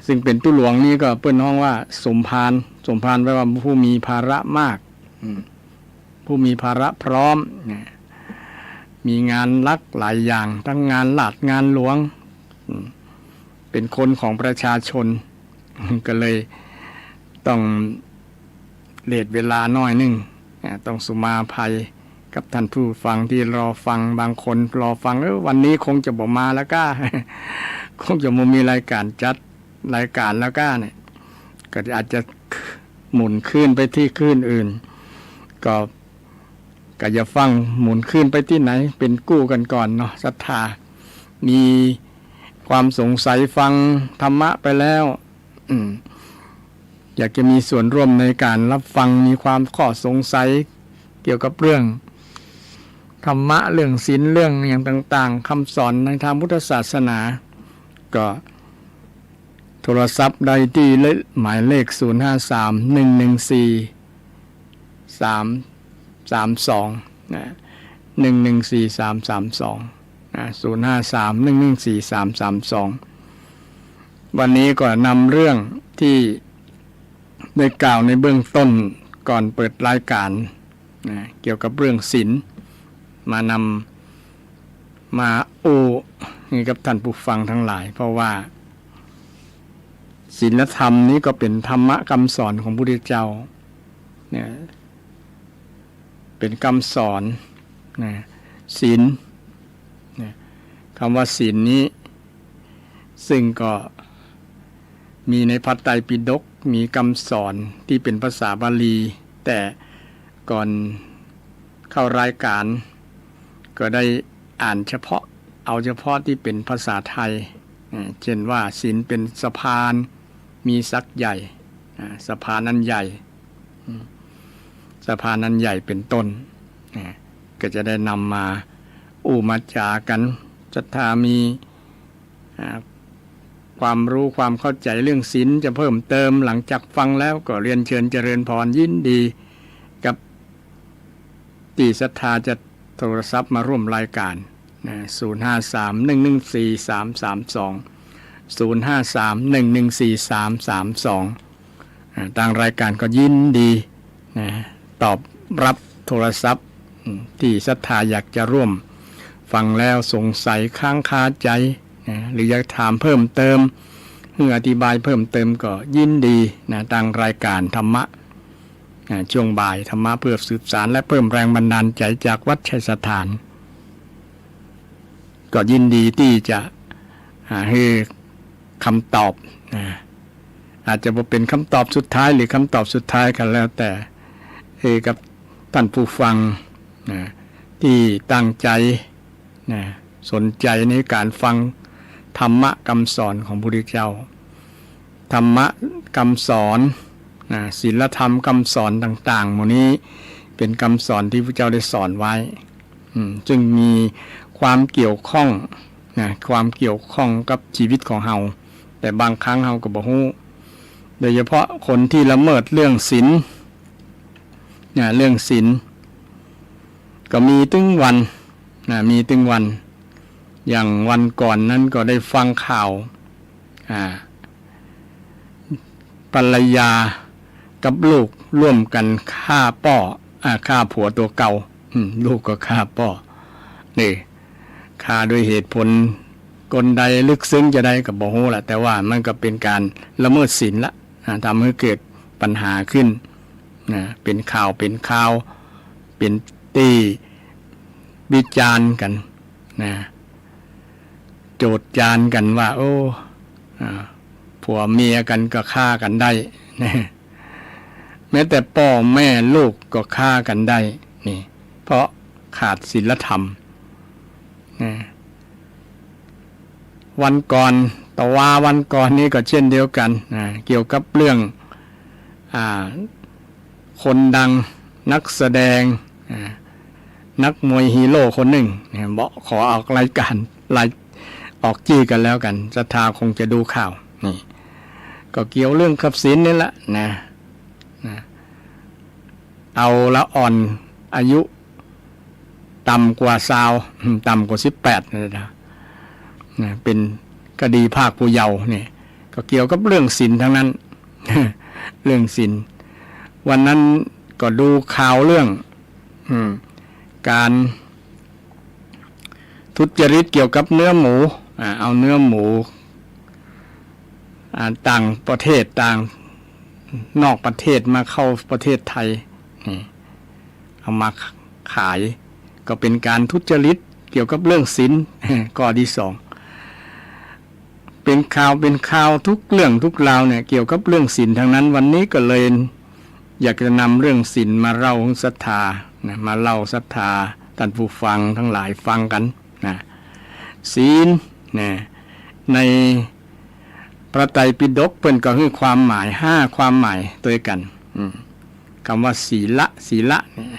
ซึ่งเป็นตู้หลวงนี้ก็เปิ้นห้องว่าสมภารแปลว่าผู้มีภาระมากผู้มีภาระพร้อมมีงานลักหลายอย่างทั้งงานหลัดงานหลวงเป็นคนของประชาชนก็เลยต้องเลทเวลาน้อยนึงต้องสุมาภัยกับท่านผู้ฟังที่รอฟังบางคนรอฟังวันนี้คงจะบอกมาแล้วก็คงจะมีรายการจัดรายการแล้วก็เนี่ยก็อาจจะหมุนขึ้นไปที่คลื่นอื่นก็จะฟังหมุนขึ้นไปที่ไหนเป็นกู้กันก่อนเนาะศรัทธามีความสงสัยฟังธรรมะไปแล้วอยากจะมีส่วนร่วมในการรับฟังมีความข้อสงสัยเกี่ยวกับเรื่องธรรมะเรื่องศีลเรื่องอย่างต่างๆคำสอนในทางพุทธศาสนาก็โทรศัพท์ได้ที่หมายเลข053-114-332นะ114-332นะ053-114-332วันนี้ก็นำเรื่องที่ได้กล่าวในเบื้องต้นก่อนเปิดรายการนะเกี่ยวกับเรื่องศีลมานำมาให้กับท่านผู้ฟังทั้งหลายเพราะว่าศีลธรรมนี้ก็เป็นธรรมะคำสอนของพระพุทธเจ้าเนี่ยเป็นคำสอนนะศีลนะคำว่าศีลนี้ซึ่งก็มีในพระไตรปิฎกมีคำสอนที่เป็นภาษาบาลีแต่ก่อนเข้ารายการก็ได้อ่านเฉพาะที่เป็นภาษาไทยเช่นว่าศีลเป็นสะพานมีศักย์ใหญ่สะพานนั้นใหญ่สะพานนั้นใหญ่เป็นต้นก็จะได้นำมามาจากันศรัทธามีความรู้ความเข้าใจเรื่องศีลจะเพิ่มเติมหลังจากฟังแล้วก็เรียนเชิญเจริญพรยินดีกับที่ศรัทธาจะโทรศัพท์มาร่วมรายการ053-114-332 053-114-332ทางรายการก็ยินดีตอบรับโทรศัพท์ที่ศรัทธาอยากจะร่วมฟังแล้วสงสัยค้างคาใจหรืออยากถามเพิ่มเติมหรืออธิบายเพิ่มเติมก็ยินดีทางรายการธรรมะช่วงบ่ายธรรมะเพื่อสืบสารและเพิ่มแรงบันดาลใจจากวัดชัยสถานก็ยินดีที่จะให้คำตอบอาจจะเป็นคำตอบสุดท้ายหรือคำตอบสุดท้ายกันแล้วแต่กับท่านผู้ฟังที่ตั้งใจสนใจในการฟังธรรมะคำสอนของพระพุทธเจ้าธรรมะคำสอนศีลธรรมคำสอนต่างๆหมดนี้เป็นคำสอนที่พระเจ้าได้สอนไว้จึงมีความเกี่ยวข้องกับชีวิตของเราแต่บางครั้งเราก็บ่ฮู้โดยเฉพาะคนที่ละเมิดเรื่องศีลเรื่องศีลก็มีตึงวันอย่างวันก่อนนั้นก็ได้ฟังข่าวภรรยากับลูกร่วมกันฆ่าผัวตัวเก่าลูกก็ฆ่าพ่อนี่ฆ่าด้วยเหตุผลกลใดลึกซึ้งจะได้กับบ่ฮู้ล่ะแต่ว่ามันก็เป็นการละเมิดศีลละทำให้เกิดปัญหาขึ้นเป็นข่าวเป็นตีวิจารณ์กันโจทย์จานกันว่าผัวเมียกันก็ฆ่ากันได้แม้แต่พ่อแม่ลูกก็ฆ่ากันได้นี่เพราะขาดศีลธรรมวันก่อนนี้ก็เช่นเดียวกันเกี่ยวกับเรื่องคนดังนักแสดงนักมวยฮีโร่คนหนึ่งบอกขอออกรายการออกจี้กันแล้วกันศรัทธาคงจะดูข่าวนี่ก็เกี่ยวเรื่องขับศีลนี่แหละเอาละอ่อนอายุต่ำกว่า18นะเป็น คดีภาคผู้เยาว์เนี่ยก็เกี่ยวกับเรื่องศีลทั้งนั้น เรื่องศีลวันนั้นก็ดูข่าวเรื่องการทุจริตเกี่ยวกับเนื้อหมูเอาเนื้อหมูต่างประเทศต่างนอกประเทศมาเข้าประเทศไทยเอามาขายก็เป็นการทุจริตเกี่ยวกับเรื่องศีลข้อที่สองเป็นข่าวทุกเรื่องทุกราวเนี่ยเกี่ยวกับเรื่องศีลทั้งนั้นวันนี้ก็เลยอยากจะนำเรื่องศีลมาเล่าศรัทธานะมาเล่าศรัทธาท่านผู้ฟังทั้งหลายฟังกันนะศีลนะในพระไตรปิฎกเพิ่นก็คือความหมาย5ความหมายตัวกันคำว่าศีละเนี่ย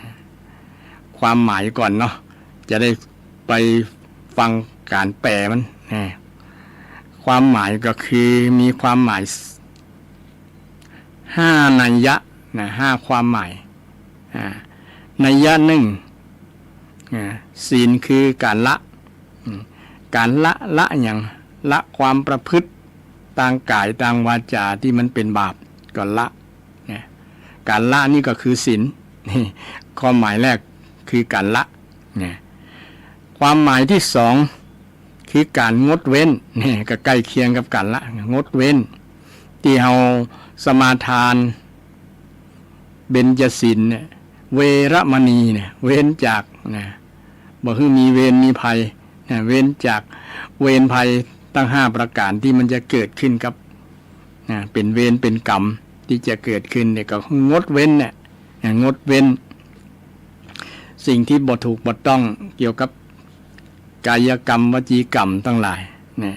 ความหมายก่อนเนาะจะได้ไปฟังการแปลมันนะความหมายก็คือมีความหมาย5นัยยะนะ5ความหมายนัยยะหนึ่งศีลคือการละอย่างละความประพฤติทางกายทางวาจาที่มันเป็นบาปก็ละการละนี่ก็คือศีลนี่ความหมายแรกคือการละความหมายที่สองคือการงดเว้นนี่ก็ใกล้เคียงกับการละงดเว้นที่เราสมาทานเบญจศีลเนี่ยเวรมณีเนี่ยเว้นจากบ่คือมีเวรมีภัยเว้นจากเวรภัยตั้ง5ประการที่มันจะเกิดขึ้นกับเป็นเวรเป็นกรรมที่จะเกิดขึ้นเนี่ยก็งดเว้นเนี่ยงดเว้นสิ่งที่บ่ถูกบ่ต้องเกี่ยวกับกายกรรมวจีกรรมทั้งหลายเนี่ย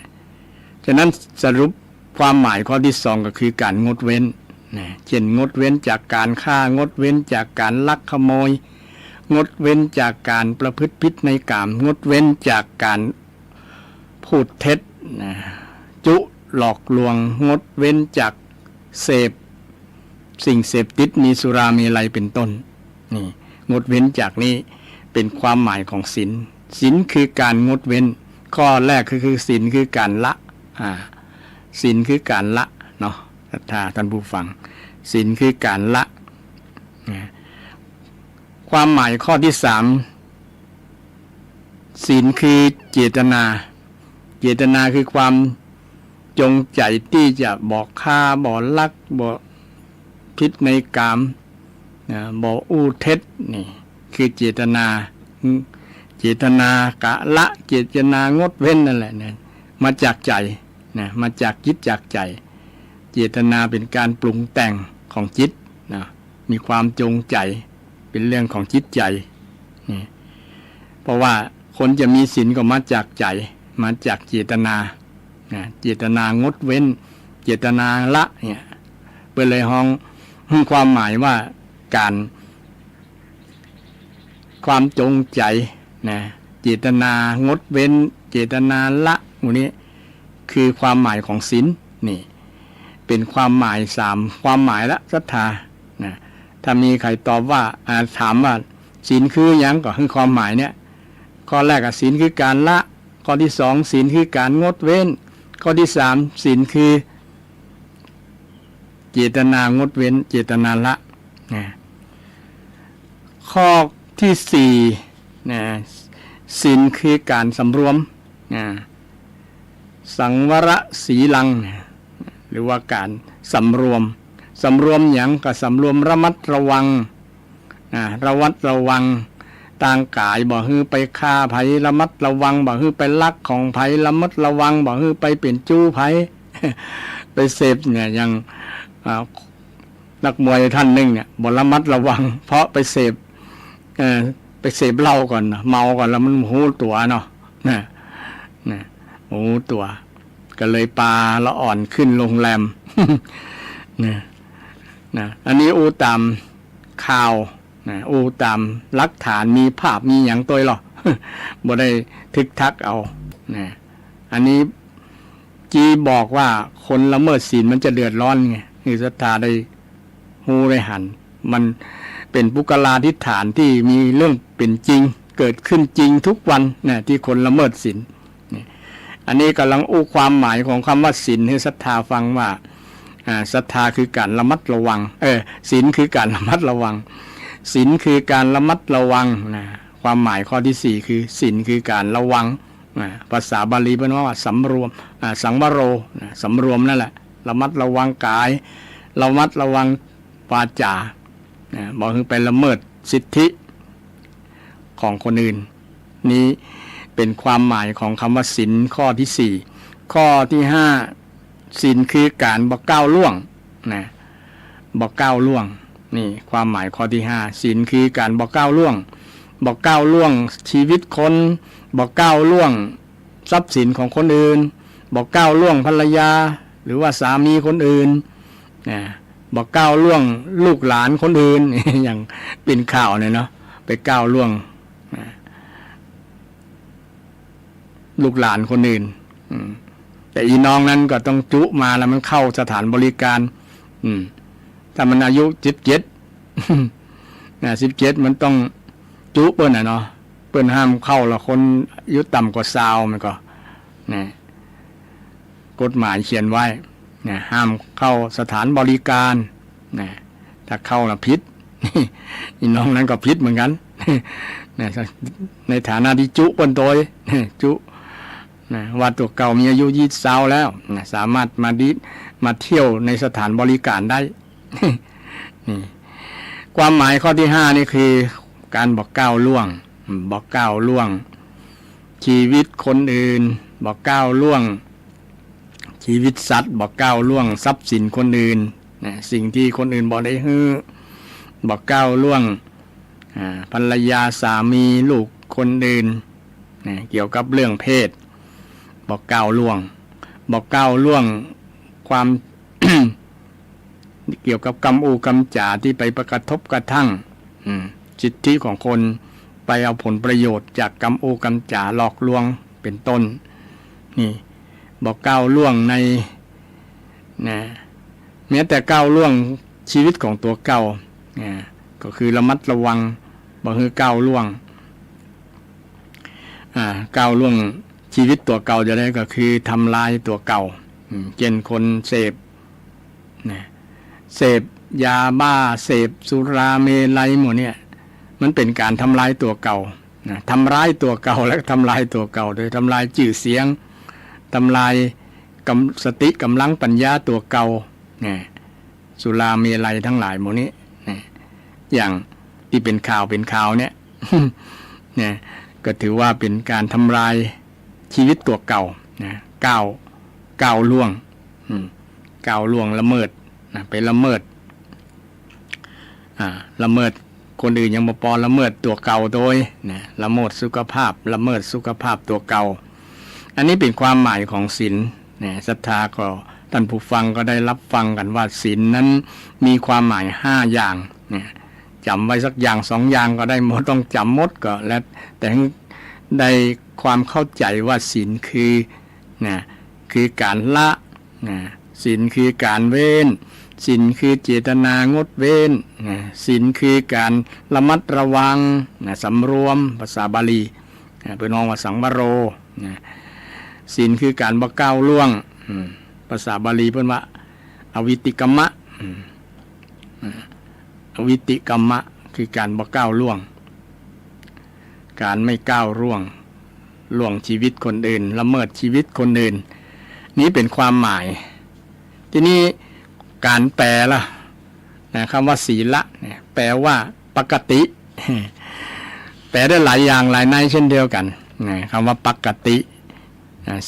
ฉะนั้นสรุปความหมายข้อที่สองก็คือการงดเว้นเช่นงดเว้นจากการฆ่างดเว้นจากการลักขโมยงดเว้นจากการประพฤติผิดในกามงดเว้นจากการพูดเท็จจุหลอกลวงงดเว้นจากเสพสิ่งเสพติดมีสุรามีอะไรเป็นต้นนี่งดเว้นจากนี้เป็นความหมายของศีลศีลคือการงดเว้นข้อแรกคือศีลคือการละศีลคือการละเนาะถ้าท่านผู้ฟังศีลคือการละความหมายข้อที่สามศีลคือเจตนาคือความจงใจที่จะบอกฆ่าบอกลักบอกพิษในกามบอกอู้เท็จนี่คือเจตนากะละเจตนางดเว้นนั่นแหละเนี่ยมาจากใจมาจากจิตจากใจเจตนาเป็นการปรุงแต่งของจิตมีความจงใจเป็นเรื่องของจิตใจนี่เพราะว่าคนจะมีศีลก็มาจากใจมาจากเจตนาเจตนางดเว้นเจตนาละเนี่ยเปิดเลยห้องความหมายว่าการความจงใจเจตนางดเว้นเจตนาละพวกนี้คือความหมายของศีลนี่เป็นความหมาย3ความหมายละศรัทธาถ้ามีใครตอบว่าถามว่าศีลคือหยังก็คือความหมายเนี่ยข้อแรกศีลคือการละข้อที่สองศีลคือการงดเว้นข้อที่สามศีลคือเจตนางดเว้นเจตนาละข้อที่สี่ศีลคือการสำรวมสังวรสีลังหรือว่าการสำรวมอย่างก็สำรวมระมัดระวังระวังต่างกายบ่ฮือไปฆ่าไผระมัดระวังบ่ฮือไปลักของไผระมัดระวังบ่ฮือไปเป็นจู้ไผ ไปเสพเนี่ยอย่างนักมวยท่านหนึ่งเนี่ยบ่ระมัดระวังเพราะไปเสพเหล้าก่อนเมาก่อนแล้วมันหูตัวเนาะหูตัวก็เลยปลาละอ่อนขึ้นโรงแรม อันนี้อูตามข่าวอูตามหลักฐานมีภาพมีอย่างตัวหรอ บ่ได้ทึกทักเอาอันนี้จีบอกว่าคนละเมิดศีลมันจะเดือดร้อนไงคือศรัทธาได้หูได้หันมันเป็นปุกลาธิฐานที่มีเรื่องเป็นจริงเกิดขึ้นจริงทุกวันที่คนละเมิดศีล อันนี้กำลังอู้ความหมายของคำว่าศีลให้ศรัทธาฟังว่าศรัทธาคือการระมัดระวังศีลคือการระมัดระวังศีลคือการระมัดระวังนะความหมายข้อที่สี่คือศีลคือการระวังภาษาบาลีเป็นว่าสำรวมสังวโรสำรวมนั่นแหละระมัดระวังกายระมัดระวังวาจาบอกถึงไปละเมิดสิทธิของคนอื่นนี้เป็นความหมายของคำว่าศีลข้อที่สี่ข้อที่ห้าศีลคือการบ่ก้าวล่วงนะบ่ก้าวล่วงนี่ความหมายข้อที่ห้าศีลคือการบ่ก้าวล่วงบ่ก้าวล่วงชีวิตคนบ่ก้าวล่วงทรัพย์สินของคนอื่นบ่ก้าวล่วงภรรยาหรือว่าสามีคนอื่นนะบ่ก้าวล่วงลูกหลานคนอื่น อย่างเป็นข่าวเนี่ยเนาะไปก้าวล่วงลูกหลานคนอื่นแต่อีน้องนั้นก็ต้องจุมาแล้วมันเข้าสถานบริการถ้ามันอายุ17 17มันต้องจุเปิ้นเนาะเปิ้นห้ามเข้าละคนอายุต่ำกว่า20มันก็นะกฎหมายเขียนไว้นะห้ามเข้าสถานบริการนะถ้าเข้าละผิดอีน้องนั้นก็ผิดเหมือนกันนะในฐานะที่จุเปิ้นโดยจุว่าตัวเก่ามีอายุ20แล้วสามารถมาเที่ยวในสถานบริการได้ นี่ความหมายข้อที่5นี่คือการบอกก้าวล่วงบอกก้าวล่วงชีวิตคนอื่นบอกก้าวล่วงชีวิตสัตว์บอกก้าวล่วงทรัพย์สินคนอื่นสิ่งที่คนอื่นบอกได้ฮือบอกก้าวล่วงภรรยาสามีลูกคนอื่นเกี่ยวกับเรื่องเพศบอกก้าวล่วงบอกก้าวล่วงความ เกี่ยวกับกรรมอูกรรมจ่าที่ไปประกระทบกระทั่งสิทธิของคนไปเอาผลประโยชน์จากกรรมอูกรรมจ่าหลอกลวงเป็นต้นนี่บอกก้าวล่วงในนะแม้แต่ก้าวล่วงชีวิตของตัวเก่าก็คือระมัดระวังบอกคือก้าวล่วงก้าวล่วงชีวิตตัวเก่าจะได้ก็คือทำลายตัวเก่าเช่นคนเสพเสพยาบ้าเสพสุราเมลัยหมดเนี่ยมันเป็นการทำลายตัวเก่าทำร้ายตัวเก่าและทำลายตัวเก่าโดยทำลายชื่อเสียงทำลายสติกำลังปัญญาตัวเก่าสุราเมลัยทั้งหลายหมดนี้อย่างที่เป็นข่าวเนี่ย ก็ถือว่าเป็นการทำลายชีวิตตัวเก่าก้าวล่วงก้าวล่วงละเมิดไปละเมิดละเมิดคนอื่นยังบ่พอละเมิดตัวเก่าโดยละเมิดสุขภาพละเมิดสุขภาพตัวเก่าอันนี้เป็นความหมายของศีลศรัทธาก็ท่านผู้ฟังก็ได้รับฟังกันว่าศีลนั้นมีความหมาย5อย่างจำไว้สักอย่าง2อย่างก็ได้หมดต้องจำหมดก็แล้วแต่ได้ความเข้าใจว่าศีลคือการละศีลคือการเว้นศีลคือเจตนางดเว้นศีลคือการระมัดระวังสำรวมภาษาบาลีเป็นน้องว่าสังวโรศีลคือการบ่ก้าวล่วงภาษาบาลีเพิ่นว่าอวิติกัมมะอวิติกัมมะคือการบ่ก้าวล่วงการไม่ก้าวล่วงชีวิตคนอื่นละเมิดชีวิตคนอื่นนี้เป็นความหมายทีนี้การแปลล่ะคำว่าศีละแปลว่าปกติ แปลได้หลายอย่างหลายในเช่นเดียวกันคำว่าปกติ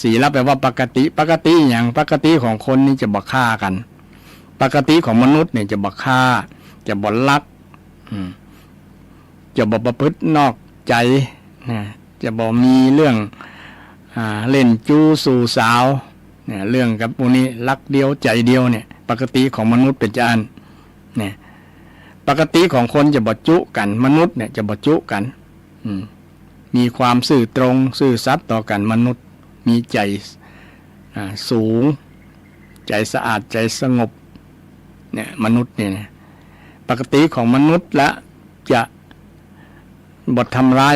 ศีละแปลว่าปกติอย่างปกติของคนนี่จะบ่ฆ่ากันปกติของมนุษย์เนี่ยจะบ่ฆ่าจะบ่ลักจะบ่ประพฤตินอกใจจะบ่มีเรื่องเล่นจู้สู่สาวเรื่องกับพวกนี้รักเดียวใจเดียวเนี่ยปกติของมนุษย์เป็นจานปกติของคนจะบ่จุกันมนุษย์เนี่ยจะบ่จุกันมีความซื่อตรงซื่อสัตย์ต่อกันมนุษย์มีใจสูงใจสะอาดใจสงบเนี่ยมนุษย์เนี่ยปกติของมนุษย์และจะบ่ทำร้าย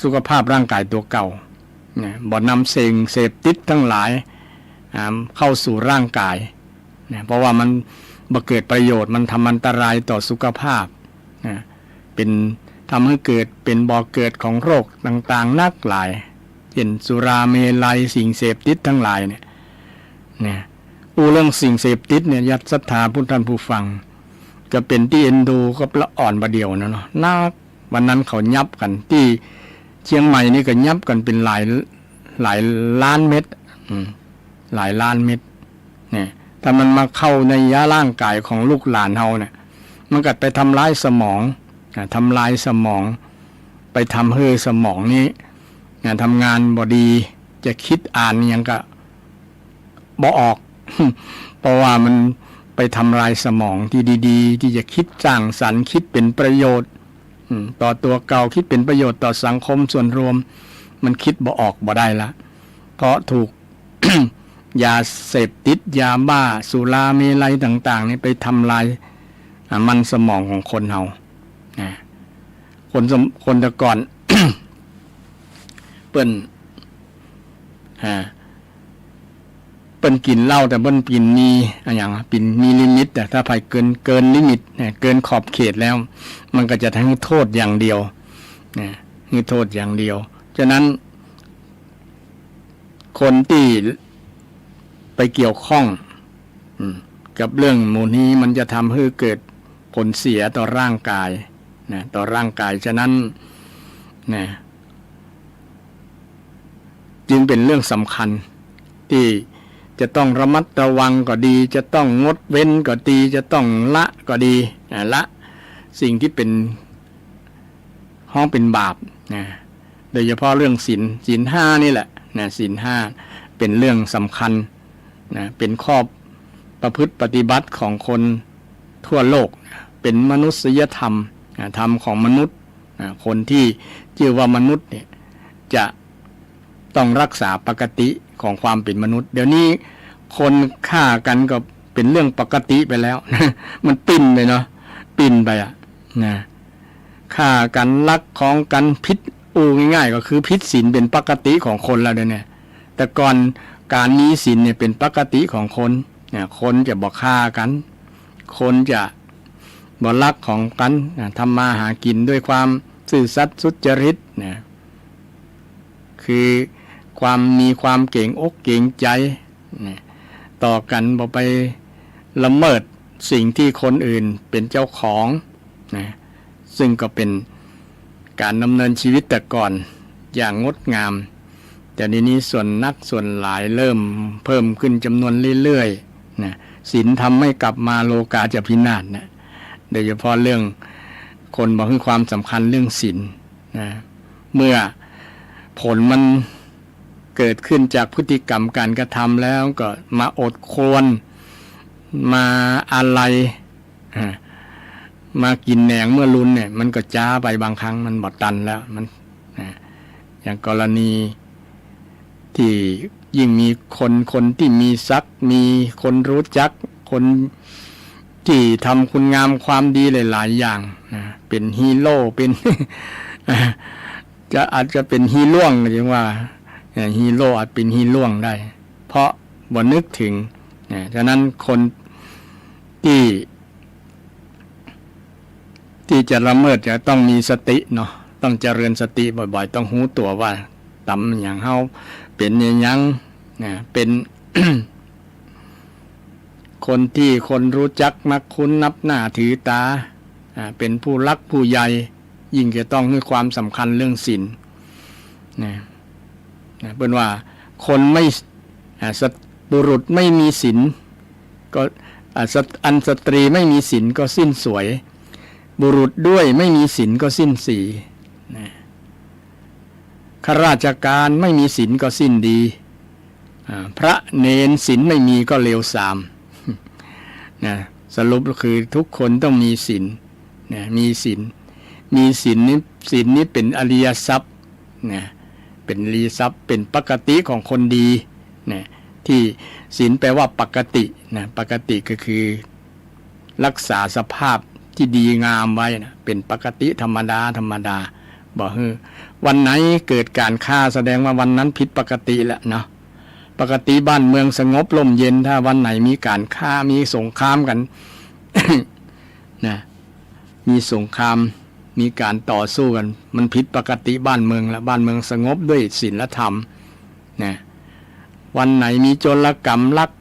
สุขภาพร่างกายตัวเก่า บ่นำสิ่งเสพติดทั้งหลายเข้าสู่ร่างกายเพราะว่ามันบ่เกิดประโยชน์มันทำอันตรายต่อสุขภาพเป็นทำให้เกิดเป็นบ่อเกิดของโรคต่างๆนักหลายเช่นสุราเมลัยสิ่งเสพติดทั้งหลายเนี่ยเรื่องสิ่งเสพติดเนี่ยยัดศรัทธาผู้ท่านผู้ฟังก็เป็นที่เอ็นดูก็ละอ่อนประเดียวนะเนาะนักวันนั้นเขายับกันที่เชียงใหม่นี่ก็ยับกันเป็นหลายล้านเม็ดหลายล้านเม็ดเนี่ยถ้ามันมาเข้าในยาร่างกายของลูกหลานเฮาเนี่ยมันก็ไปทำลายสมองทำลายสมองไปทำให้สมองนี้ทำงานบ่ดีจะคิดอ่านยังก็บ่ออก เพราะว่ามันไปทำลายสมองที่ดีๆที่จะคิดสร้างสรรค์คิดเป็นประโยชน์ต่อตัวเก่าคิดเป็นประโยชน์ต่อสังคมส่วนรวมมันคิดบ่ออกบ่ได้ละเพราะถูก ยาเสพติดยาบ้าสุราเมลัยต่างๆนี่ไปทำลายมันสมองของคนเฮาคนแต่ก่อน เปิ้นกินเหล้าแต่เปิ้นกินมีอย่างกินมีลิมิตแต่ถ้าไปเกินลิมิตเกินขอบเขตแล้วมันก็จะทั้งโทษอย่างเดียวนี่โทษอย่างเดียวฉะนั้นคนที่ไปเกี่ยวข้องกับเรื่องหมู่นี้มันจะทำให้เกิดผลเสียต่อร่างกายต่อร่างกายฉะนั้นจึงเป็นเรื่องสำคัญที่จะต้องระมัดระวังก็ดีจะต้องงดเว้นก็ดีจะต้องละก็ดีละสิ่งที่เป็นห้องเป็นบาปโดยเฉพาะเรื่องศีลห้านี่แหละศีลห้าเป็นเรื่องสำคัญเป็นข้อประพฤติปฏิบัติของคนทั่วโลกเป็นมนุษยธรรมธรรมของมนุษย์คนที่ชื่อว่ามนุษย์เนี่ยจะต้องรักษาปกติของความเป็นมนุษย์เดี๋ยวนี้คนฆ่ากันก็เป็นเรื่องปกติไปแล้ว มันปิ้นเลยเนาะปิ้นไปฆ่ากันลักของกันพิษง่ายๆก็คือพิษศีลเป็นปกติของคนแล้วเนี่ยแต่ก่อนการมีศีลเนี่ยเป็นปกติของคนคนจะบ่ฆ่ากันคนจะบ่ลักของกันทำมาหากินด้วยความซื่อสัตย์สุจริตคือมีความเก่งอกเก่งใจต่อกันบ่ไปละเมิดสิ่งที่คนอื่นเป็นเจ้าของซึ่งก็เป็นการดำเนินชีวิตแต่ก่อนอย่างงดงามแต่ในนี้ส่วนหลายเริ่มเพิ่มขึ้นจำนวนเรื่อยๆศีลทำให้กลับมาโลกาจะพินาศโดยเฉพาะเรื่องคนบอกถึงความสำคัญเรื่องศีลเมื่อผลมันเกิดขึ้นจากพฤติกรรมการกระทำแล้วก็มาอดควรมาอะไรมากินแหนงเมื่อรุนเนี่ยมันก็จ้าไปบางครั้งมันบดตันแล้วมันอย่างกรณีที่ยิ่งมีคนที่มีศักดิ์มีคนรู้จักคนที่ทำคุณงามความดีหลายๆอย่างเป็นฮีโร่เป็น อาจจะเป็นฮีร่วงหรือว่าฮีโร่อาจเป็นฮีร่วงได้เพราะบ่นึกถึงฉะนั้นคนที่จะละเมิดจะต้องมีสติเนาะต้องเจริญสติบ่อยๆต้องรู้ตัวว่าตำอย่างเฮาเป็นยังเป็น คนที่คนรู้จักมักคุ้นนับหน้าถือตาเป็นผู้รักผู้ใหญ่ยิ่งจะต้องให้ความสำคัญเรื่องศีลเป็นว่าคนไม่บุรุษไม่มีศีลก็อันสตรีไม่มีศีลก็สิ้นสวยบุรุษด้วยไม่มีศีลก็สิ้นสีข้าราชการไม่มีศีลก็สิ้นดีพระเนรศีลไม่มีก็เลวทรามสรุปก็คือทุกคนต้องมีศีลมีศีลนี้เป็นอริยทรัพย์เป็นอริยทรัพย์เป็นปกติของคนดีที่ศีลแปลว่าปกติปกติก็คือรักษาสภาพที่ดีงามไว้เป็นปกติธรรมดา บอกวันไหนเกิดการฆ่าแสดงว่าวันนั้นผิดปกติแล้วเนาะปกติบ้านเมืองสงบร่มเย็นถ้าวันไหนมีการฆ่ามีสงครามกัน นะมีสงครามมีการต่อสู้กันมันผิดปกติบ้านเมืองแล้วบ้านเมืองสงบด้วยศีลธรรมนะวันไหนมีโจรกรรมลัก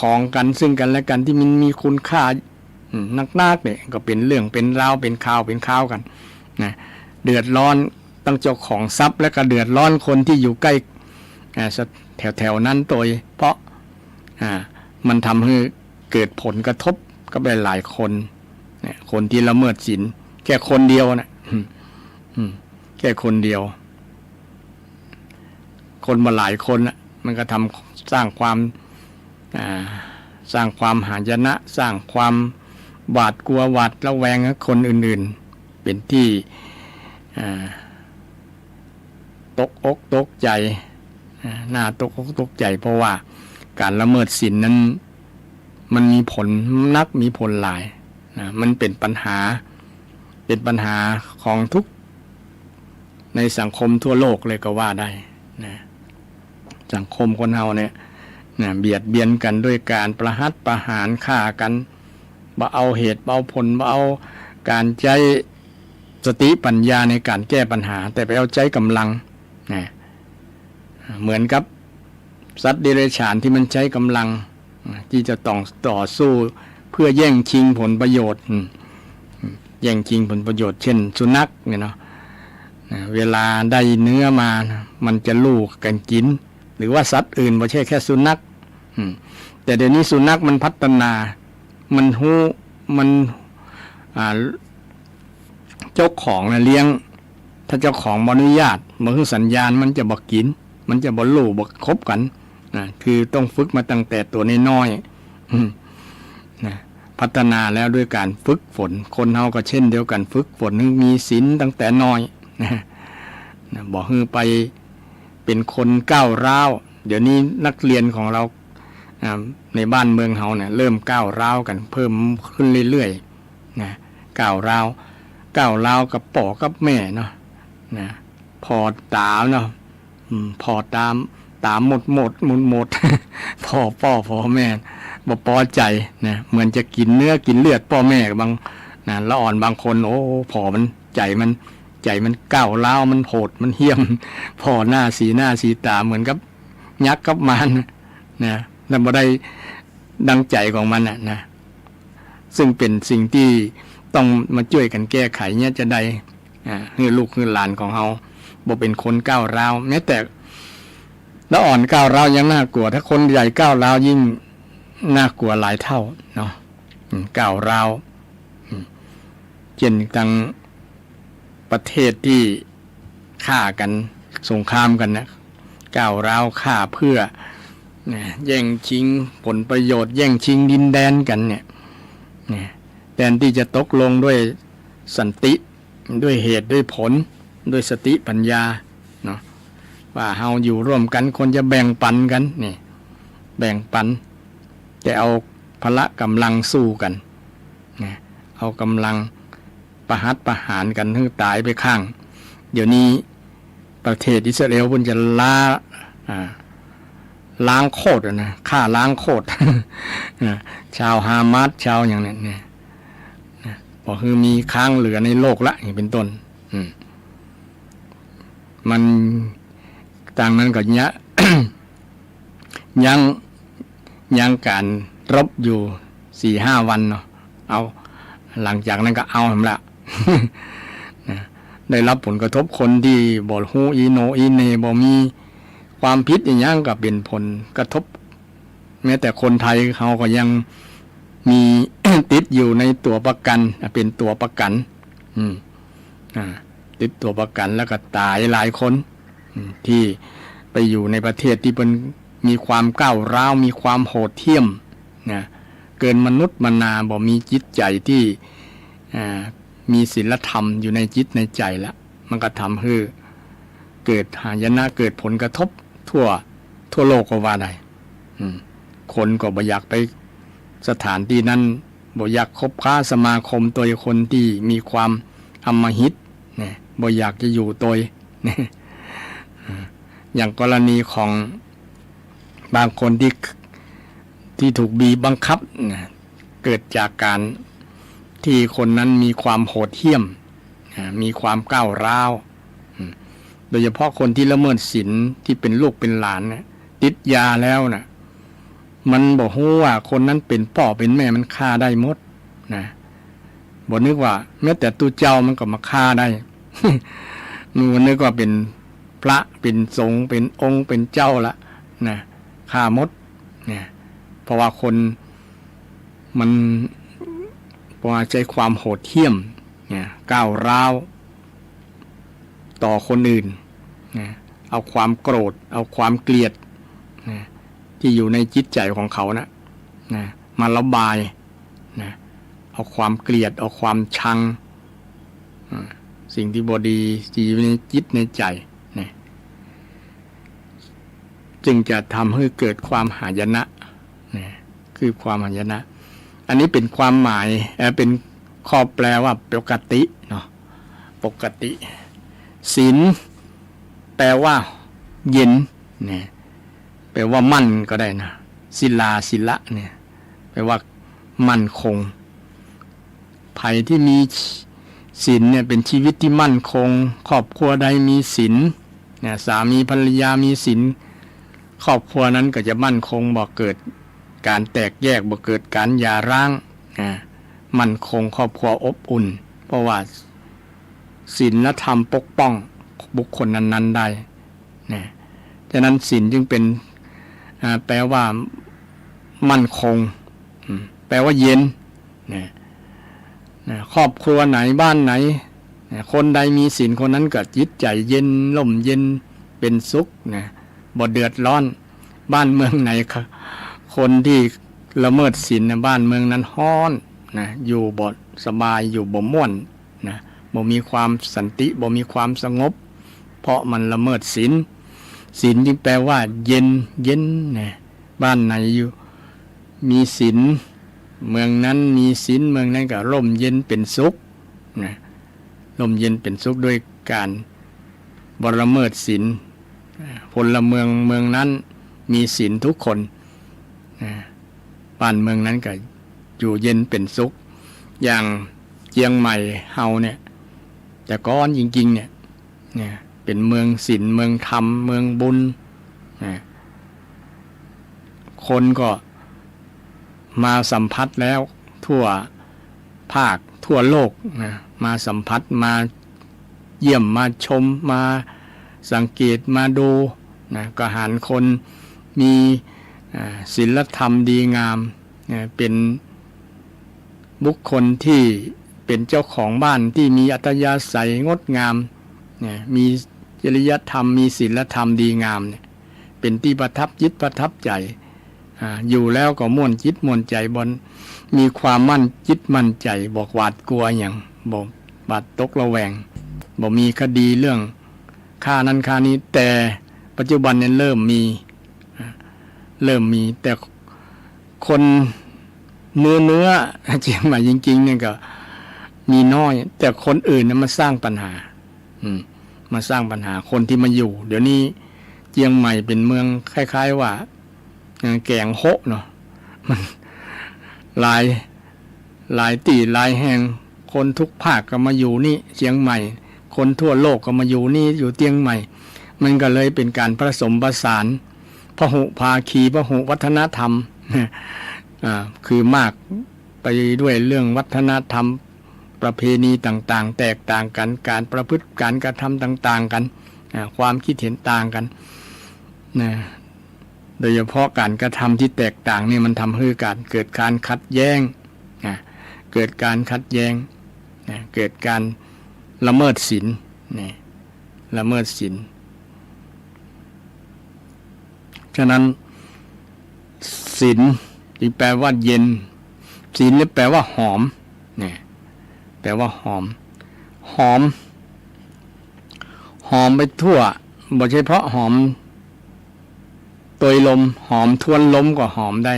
ของกันซึ่งกันและกันที่มันมีคุณค่านักเนี่ยก็เป็นเรื่องเป็นราวเป็นข่าวกันนะเดือดร้อนตั้งเจ้าของทรัพย์และก็เดือดร้อนคนที่อยู่ใกล้แถวนั้นโดยเพราะมันทำให้เกิดผลกระทบกับหลายคนเนี่ยคนที่ละเมิดศีลแค่คนเดียวนะแค่คนเดียวคนมาหลายคนนะมันก็ทำสร้างความหายนะสร้างความหวาดกลัวหวาดระแวงกับคนอื่นๆเป็นที่ตกอกตกใจหน้าตกอกตกใจเพราะว่าการละเมิดศีลนั้นมันมีผลนักมีผลหลายมันเป็นปัญหาของทุกในสังคมทั่วโลกเลยก็ว่าได้นะสังคมคนเฮาเนี่ยเบียดเบียนกันด้วยการประหัตประหารฆ่ากันบ่เอาเหตุบ่เอาผลบ่เอาการใช้สติปัญญาในการแก้ปัญหาแต่ไปเอาใจกำลังนะเหมือนกับสัตว์เดรัจฉานที่มันใช้กำลังที่จะต้องต่อสู้เพื่อแย่งชิงผลประโยชน์แย่งชิงผลประโยชน์เช่นสุนัขเนี่ยเนาะเวลาได้เนื้อมามันจะลูกกันกินหรือว่าสัตว์อื่นไม่ใช่แค่สุนัขแต่เดี๋ยวนี้สุนัขมันพัฒนามันเจ้าของเลี้ยงถ้าเจ้าของอนุญาตมันคือสัญญาณมันจะบอกกินมันจะบอกลูกบอกคบกันคือต้องฝึกมาตั้งแต่ตัวน้อยๆพัฒนาแล้วด้วยการฝึกฝนคนเฮาก็เช่นเดียวกันฝึกฝนมีศีลตั้งแต่น้อยบอกให้ไปเป็นคนก้าวร้าวเดี๋ยวนี้นักเรียนของเราในบ้านเมืองเฮาเนี่ยเริ่มก้าวร้าวกันเพิ่มขึ้นเรื่อยๆนะก้าวร้าวกับพ่อกับแม่เนาะนะพอตาเนาะพอตามหมด พ่อแม่บ่พอใจนะเหมือนจะกินเนื้อกินเลือดพ่อแม่บางนะละอ่อนบางคนโอ้พอมันใจมันก้าวร้าวมันโหดมันเหี้ยมพ่อหน้าสีตาเหมือนกับยักษ์กับมารนะนั่นบ่ได้ดังใจของมันนะซึ่งเป็นสิ่งที่ต้องมาช่วยกันแก้ไขเนี่ยจะได้ให้ลูกให้หลานของเฮาบ่เป็นคนก้าวร้าวแม้แต่แล้วอ่อนก้าวร้าวยังน่ากลัวถ้าคนใหญ่ก้าวร้าวยิ่งน่ากลัวหลายเท่าเนาะก้าวร้าวเช่นทางประเทศที่ฆ่ากันสงครามกันนะก้าวร้าวฆ่าเพื่อแย่งชิงผลประโยชน์แย่งชิงดินแดนกันเนี่ยแทนที่จะตกลงด้วยสันติด้วยเหตุด้วยผลด้วยสติปัญญาเนาะว่าเฮาอยู่ร่วมกันคนจะแบ่งปันกันนี่แบ่งปันจะเอาพละกำลังสู้กันเอากำลังประหัตประหารกันให้ตายไปข้างเดี๋ยวนี้ประเทศอิสราเอลเพิ่นจะล้างโคตรนะฆ่าล้างโคตร ชาวฮามาสชาวอย่างนี้เนี่ยบอกคือมีค้างเหลือในโลกละอย่างเป็นต้นมันต่างนั้นก็เนี้ย ยังการรบอยู่ 4-5 วันเนาะเอาหลังจากนั้นก็เอาทำละ ได้รับผลกระทบคนที่บ่ฮู้อีโนอีเนบ่มีความผิดอย่างก็เป็นผลกระทบแม้แต่คนไทยเขาก็ยังมี ติดอยู่ในตัวประกันเป็นตัวประกันติดตัวประกันแล้วก็ตายหลายคนที่ไปอยู่ในประเทศที่เป็นมีความก้าวร้าวมีความโหดเหี้ยมเกินมนุษย์มนาบ่มีจิตใจที่มีศีลธรรมอยู่ในจิตในใจแล้วมันก็ทำให้เกิดหายนะเกิดผลกระทบทั่วโลกก็ว่าได้คนก็บ่อยากไปสถานที่นั้นบ่อยากคบค้าสมาคมตัวคนที่มีความอำมหิตเนี่ย บ่อยากจะอยู่ตัวอย่างกรณีของบางคนที่ถูกบีบบังคับเกิดจากการที่คนนั้นมีความโหดเหี้ยมมีความก้าวร้าวโดยเฉพาะคนที่ละเมิดศีลที่เป็นลูกเป็นหลานติดยาแล้วมันบอกว่าคนนั้นเป็นพ่อเป็นแม่มันฆ่าได้หมดบอกนึกว่าแม้แต่ตัวเจ้ามันก็มาฆ่าได้ มันนึกว่าเป็นพระเป็นสงฆ์เป็นองค์เป็นเจ้าละฆ่าหมดเพราะว่าคนมันพอใจความโหดเหี้ยมก้าวร้าวต่อคนอื่นเอาความโกรธเอาความเกลียดที่อยู่ในจิตใจของเขามาระบายเอาความเกลียดเอาความชังสิ่งที่บดีที่อยู่ในจิตในใจจึงจะทำให้เกิดความหายนะคือความหายนะอันนี้เป็นความหมายเป็นข้อแปลว่าปกติเนาะปกติศีลแปลว่าเย็นแปลว่ามั่นก็ได้นะศิละแปลว่ามั่นคงภัยที่มีศีลเป็นชีวิตที่มั่นคงครอบครัวใดมีศีลสามีภรรยามีศีลครอบครัวนั้นก็จะมั่นคงบ่เกิดการแตกแยกบ่เกิดการหย่าร้างมั่นคงครอบครัวอบอุ่นเพราะว่าศีลและธรรมปกป้องบุคคลนั้นๆได้ฉะนั้นศีลจึงเป็นแปลว่ามั่นคงแปลว่าเย็นครอบครัวไหนบ้านไหนคนใดมีศีลคนนั้นก็จิตใจเย็นร่มเย็นเป็นสุขบ่เดือดร้อนบ้านเมืองไหนคนที่ละเมิดศีลบ้านเมืองนั้นฮ้อนอยู่บ่สบายอยู่บ่ม่วนบ่มีความสันติบ่มีความสงบเพราะมันละเมิดศีลจึงแปลว่าเย็นบ้านไหนอยู่มีศีลเมืองนั้นมีศีลเมืองนั้นก็ร่มเย็นเป็นสุขร่มเย็นเป็นสุขด้วยการบ่ละเมิดศีลพลเมืองนั้นมีศีลทุกคนบ้านเมืองนั้นก็อยู่เย็นเป็นสุขอย่างเชียงใหม่เฮาแต่ก่อนจริงๆเป็นเมืองศีลเมืองธรรมเมืองบุญคนก็มาสัมผัสแล้วทั่วภาคทั่วโลกมาสัมผัสมาเยี่ยมมาชมมาสังเกตมาดูก็หารคนมีศีลธรรมดีงามเป็นบุคคลที่เป็นเจ้าของบ้านที่มีอัตยาศัยงดงามมีจริยธรรมมีศีลธรรมดีงามเป็นที่ประทับจิตประทับใจอยู่แล้วก็ม่วนจิตม่วนใจบนมีความมั่นจิตมั่นใจบอกหวาดกลัวอย่างบอกบาดตกระแวงบอกมีคดีเรื่องฆ่านั้นฆ่านี้แต่ปัจจุบันนี้เริ่มมีแต่คนเนื้อเจียงใหม่จริงๆก็มีน้อยแต่คนอื่นมาสร้างปัญหามาสร้างปัญหาคนที่มาอยู่เดี๋ยวนี้เจียงใหม่เป็นเมืองคล้ายๆว่าแกงโฮะเนาะมันหลายตีหลายแห่งคนทุกภาคก็มาอยู่นี่เชียงใหม่คนทั่วโลกก็มาอยู่นี่อยู่เชียงใหม่มันก็เลยเป็นการผสมผสานพหุภาคีพหุวัฒนธรรมคือมากไปด้วยเรื่องวัฒนธรรมประเพณีต่างๆแตกต่างกันการประพฤติการกระทำต่างๆกันความคิดเห็นต่างกันโดยเฉพาะการกระทำที่แตกต่างนี่มันทำให้เกิดการขัดแย้งเกิดการขัดแย้งเกิดการละเมิดศีลละเมิดศีลฉะนั้นศีลที่แปลว่าเย็นศีลนี่แปลว่าหอมแปลว่าหอมไปทั่วบ่เฉพาะหอมตยลมหอมทวนลมก็หอมได้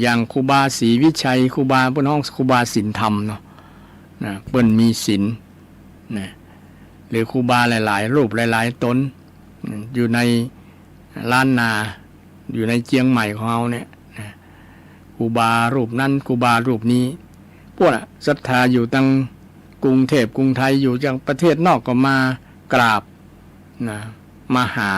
อย่างครูบาศรีวิชัยครูบาเปิ้นห้องครูบาศีลธรรมเนาะเปิ้นมีศีล หรือครูบาหลายๆรูปหลายๆตนอยู่ในล้านนาอยู่ในเจียงใหม่ของเราเนี่ยครูบารูปนั้นครูบารูปนี้พวกศรัทธาอยู่ตั้งกรุงเทพกรุงไทยอยู่จากประเทศนอกก็มากราบมาหา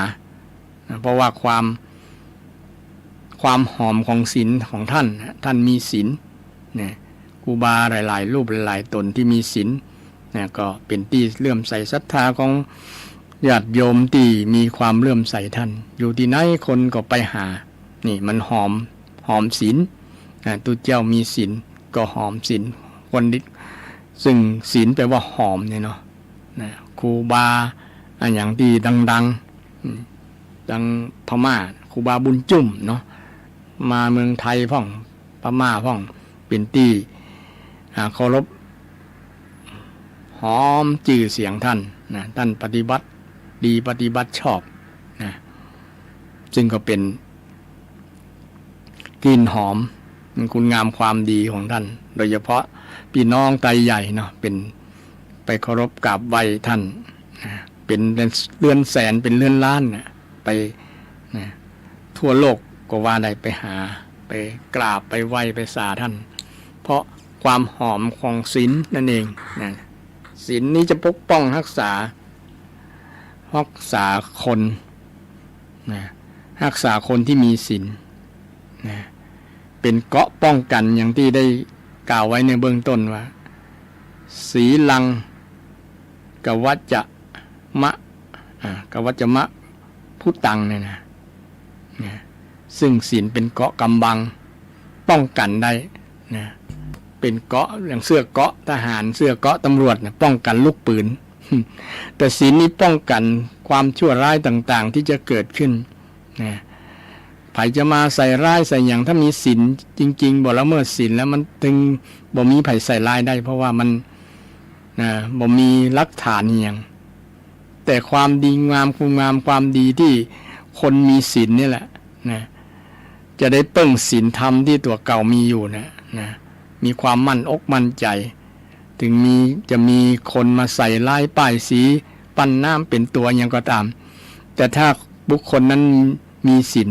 เพราะว่าความหอมของศีลของท่านมีศีลเนี่ยครูบาหลายๆรูปหลายๆตนที่มีศีลเนี่ยก็เป็นที่เลื่อมใสศรัทธาของญาติโยมที่มีความเลื่อมใสท่านอยู่ที่ไหนคนก็ไปหานี่มันหอมศีลตุเจ้ามีศีลก็หอมศีลคนนี้ซึ่งศีลแปลว่าหอมเนี่ยเนาะครูบาอย่างที่ดังพม่าครูบาบุญจุ่มเนาะมาเมืองไทยพ่องพม่าพ่องเป็นที่เคารพหอมจื่อเสียงท่านท่านปฏิบัติดีปฏิบัติชอบซึ่งก็เป็นกลิ่นหอมคุณงามความดีของท่านโดยเฉพาะพี่น้องไตใหญ่เนาะเป็นไปเคารพกราบไหว้ท่านเป็นเรือนแสนเป็นเรือนล้านไปทั่วโลกก็ว่าได้ไปหาไปกราบไปไหว้ไปสาท่านเพราะความหอมของศีลนั่นเองศีลนี้จะปกป้องรักษาคนรักษาคนที่มีศีลเป็นเกราะป้องกันอย่างที่ได้กล่าวไว้ในเบื้องต้นว่าศีลังกวัจจะมะพุตังเนี่ยนะซึ่งศีลเป็นเกราะกำบังป้องกันได้นะเป็นเกราะอย่างเสื้อเกราะทหารเสื้อเกราะตำรวจนะป้องกันลูกปืนแต่ศีลนี้ป้องกันความชั่วร้ายต่างๆที่จะเกิดขึ้นนะไผจะมาใส่ร้ายใส่อย่างถ้ามีศีลจริงๆบ่ละเมิดศีลแล้วมันถึงบ่มีไผใส่ร้ายได้เพราะว่ามันบ่มีหลักฐานอย่างแต่ความดีงามคุณงามความดีที่คนมีศีลนี่แหละนะจะได้เปิ้งศีลธรรมที่ตัวเก่ามีอยู่นะมีความมั่นอกมั่นใจถึงจะมีคนมาใส่ลายป้ายสีปั้นน้ำเป็นตัวอย่างก็ตามแต่ถ้าบุคคลนั้นมีศีล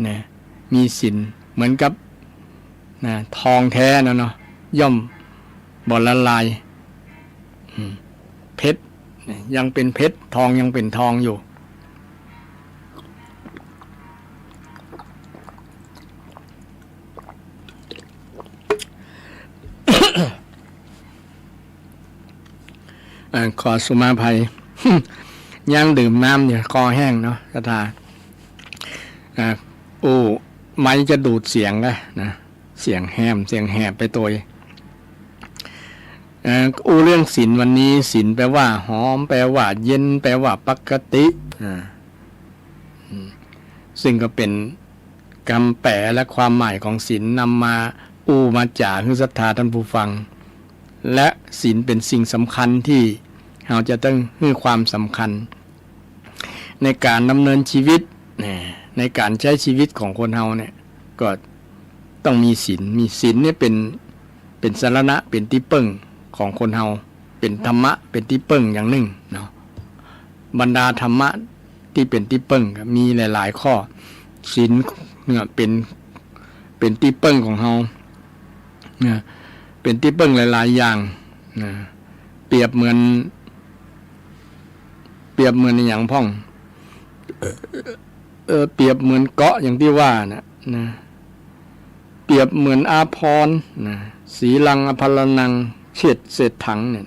นะมีศีลเหมือนกับทองแท้นะเนาะย่อมบ่ละลายเพชรยังเป็นเพชรทองยังเป็นทองอยู่ขอสุมาภัย ย่างดื่มน้ำเนี่ยคอแห้งเนาะกระทาไม้จะดูดเสียงนะเสียงแหบไปตัวเรื่องศีลวันนี้ศีลแปลว่าหอมแปลว่าเย็นแปลว่าปกติซึ่งก็เป็นคำแปลและความหมายของศีลนำมามาจากคือศรัทธาท่านผู้ฟังและศีลเป็นสิ่งสำคัญที่เราจะต้องให้ความสำคัญในการดำเนินชีวิตในการใช้ชีวิตของคนเราเนี่ยก็ต้องมีศีลเนี่ยเป็นสรณะเป็นที่พึ่งของคนเราเป็นธรรมะเป็นที่พึ่งอย่างหนึ่งเนาะบรรดาธรรมะที่เป็นที่พึ่งมีหลายๆข้อศีลเนี่ยเป็นที่พึ่งของเราเนี่ยเป็นที่พึ่งหลายๆอย่างเปรียบเหมือนอย่างพ่องเปรียบเหมือนเกาะอย่างที่ว่านะเปรียบเหมือนอาภรณ์สีลังอภรนังเฉดเศษถังเนี่ย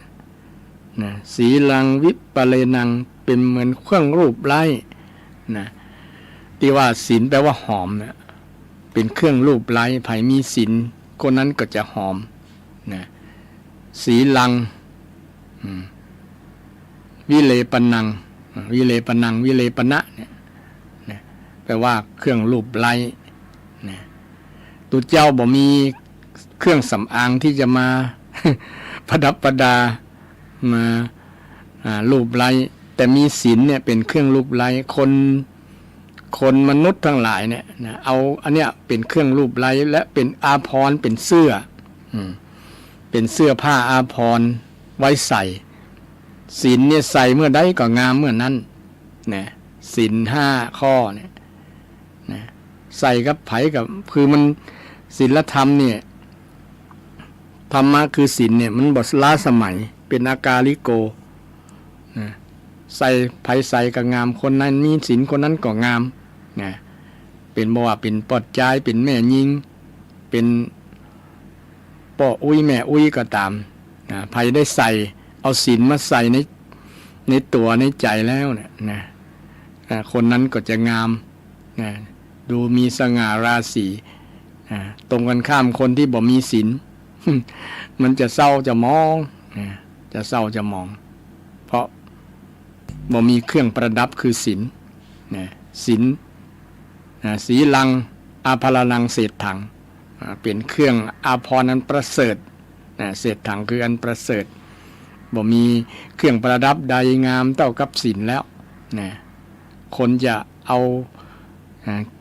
สีลังวิปเลนังเป็นเหมือนเครื่องรูปไล้ที่ว่าศีลแปลว่าหอมเนี่ยเป็นเครื่องรูปไล้ไผมีศีลคนนั้นก็จะหอมสีลังวิเลปนังวิเลปนะเนี่ยแปลว่าเครื่องรูปไล้ตุเจ้าบ่มีเครื่องสำอางที่จะมาประดับประดามารูปไล้แต่มีศีลเนี่ยเป็นเครื่องรูปไล้คนมนุษย์ทั้งหลายเนี่ยเอาอันเนี้ยเป็นเครื่องรูปไล้และเป็นอาภรณ์เป็นเสื้อเป็นเสื้อผ้าอาภรณ์ไว้ใส่ ศีลเนี่ยใส่เมื่อใดก็งามเมื่อนั้นนะศีล5 ข้อเนี่ยนะใส่กับไผกับคือมันศีลธรรมเนี่ยธรรมะคือศีลเนี่ยมันบ่ล้าสมัยเป็นอากาลิโกนะใส่ไผใส่ก็งามคนนั้นมีศีลคนนั้นก็งามนะเป็นบ่ว่าเป็นปอดใจเป็นแม่ยิงเป็นป่ออุ้ยแม่อุ้ยก็ตามนะไผได้ใส่เอาศีลมาใส่ในตัวในใจแล้วเนี่ยนะคนนั้นก็จะงามนะดูมีสง่าราศีตรงกันข้ามคนที่บ่มีศีล มันจะเศร้าจะมองจะเศร้าจะมอง เพราะบ่มีเครื่องประดับคือศีลศีลสีลังอาภรณังเศษถังเป็นเครื่องอาภรณ์อันประเสริฐเศษถังคืออันประเสริฐบ่มีเครื่องประดับใดงามเท่ากับศีลแล้วคนจะเอา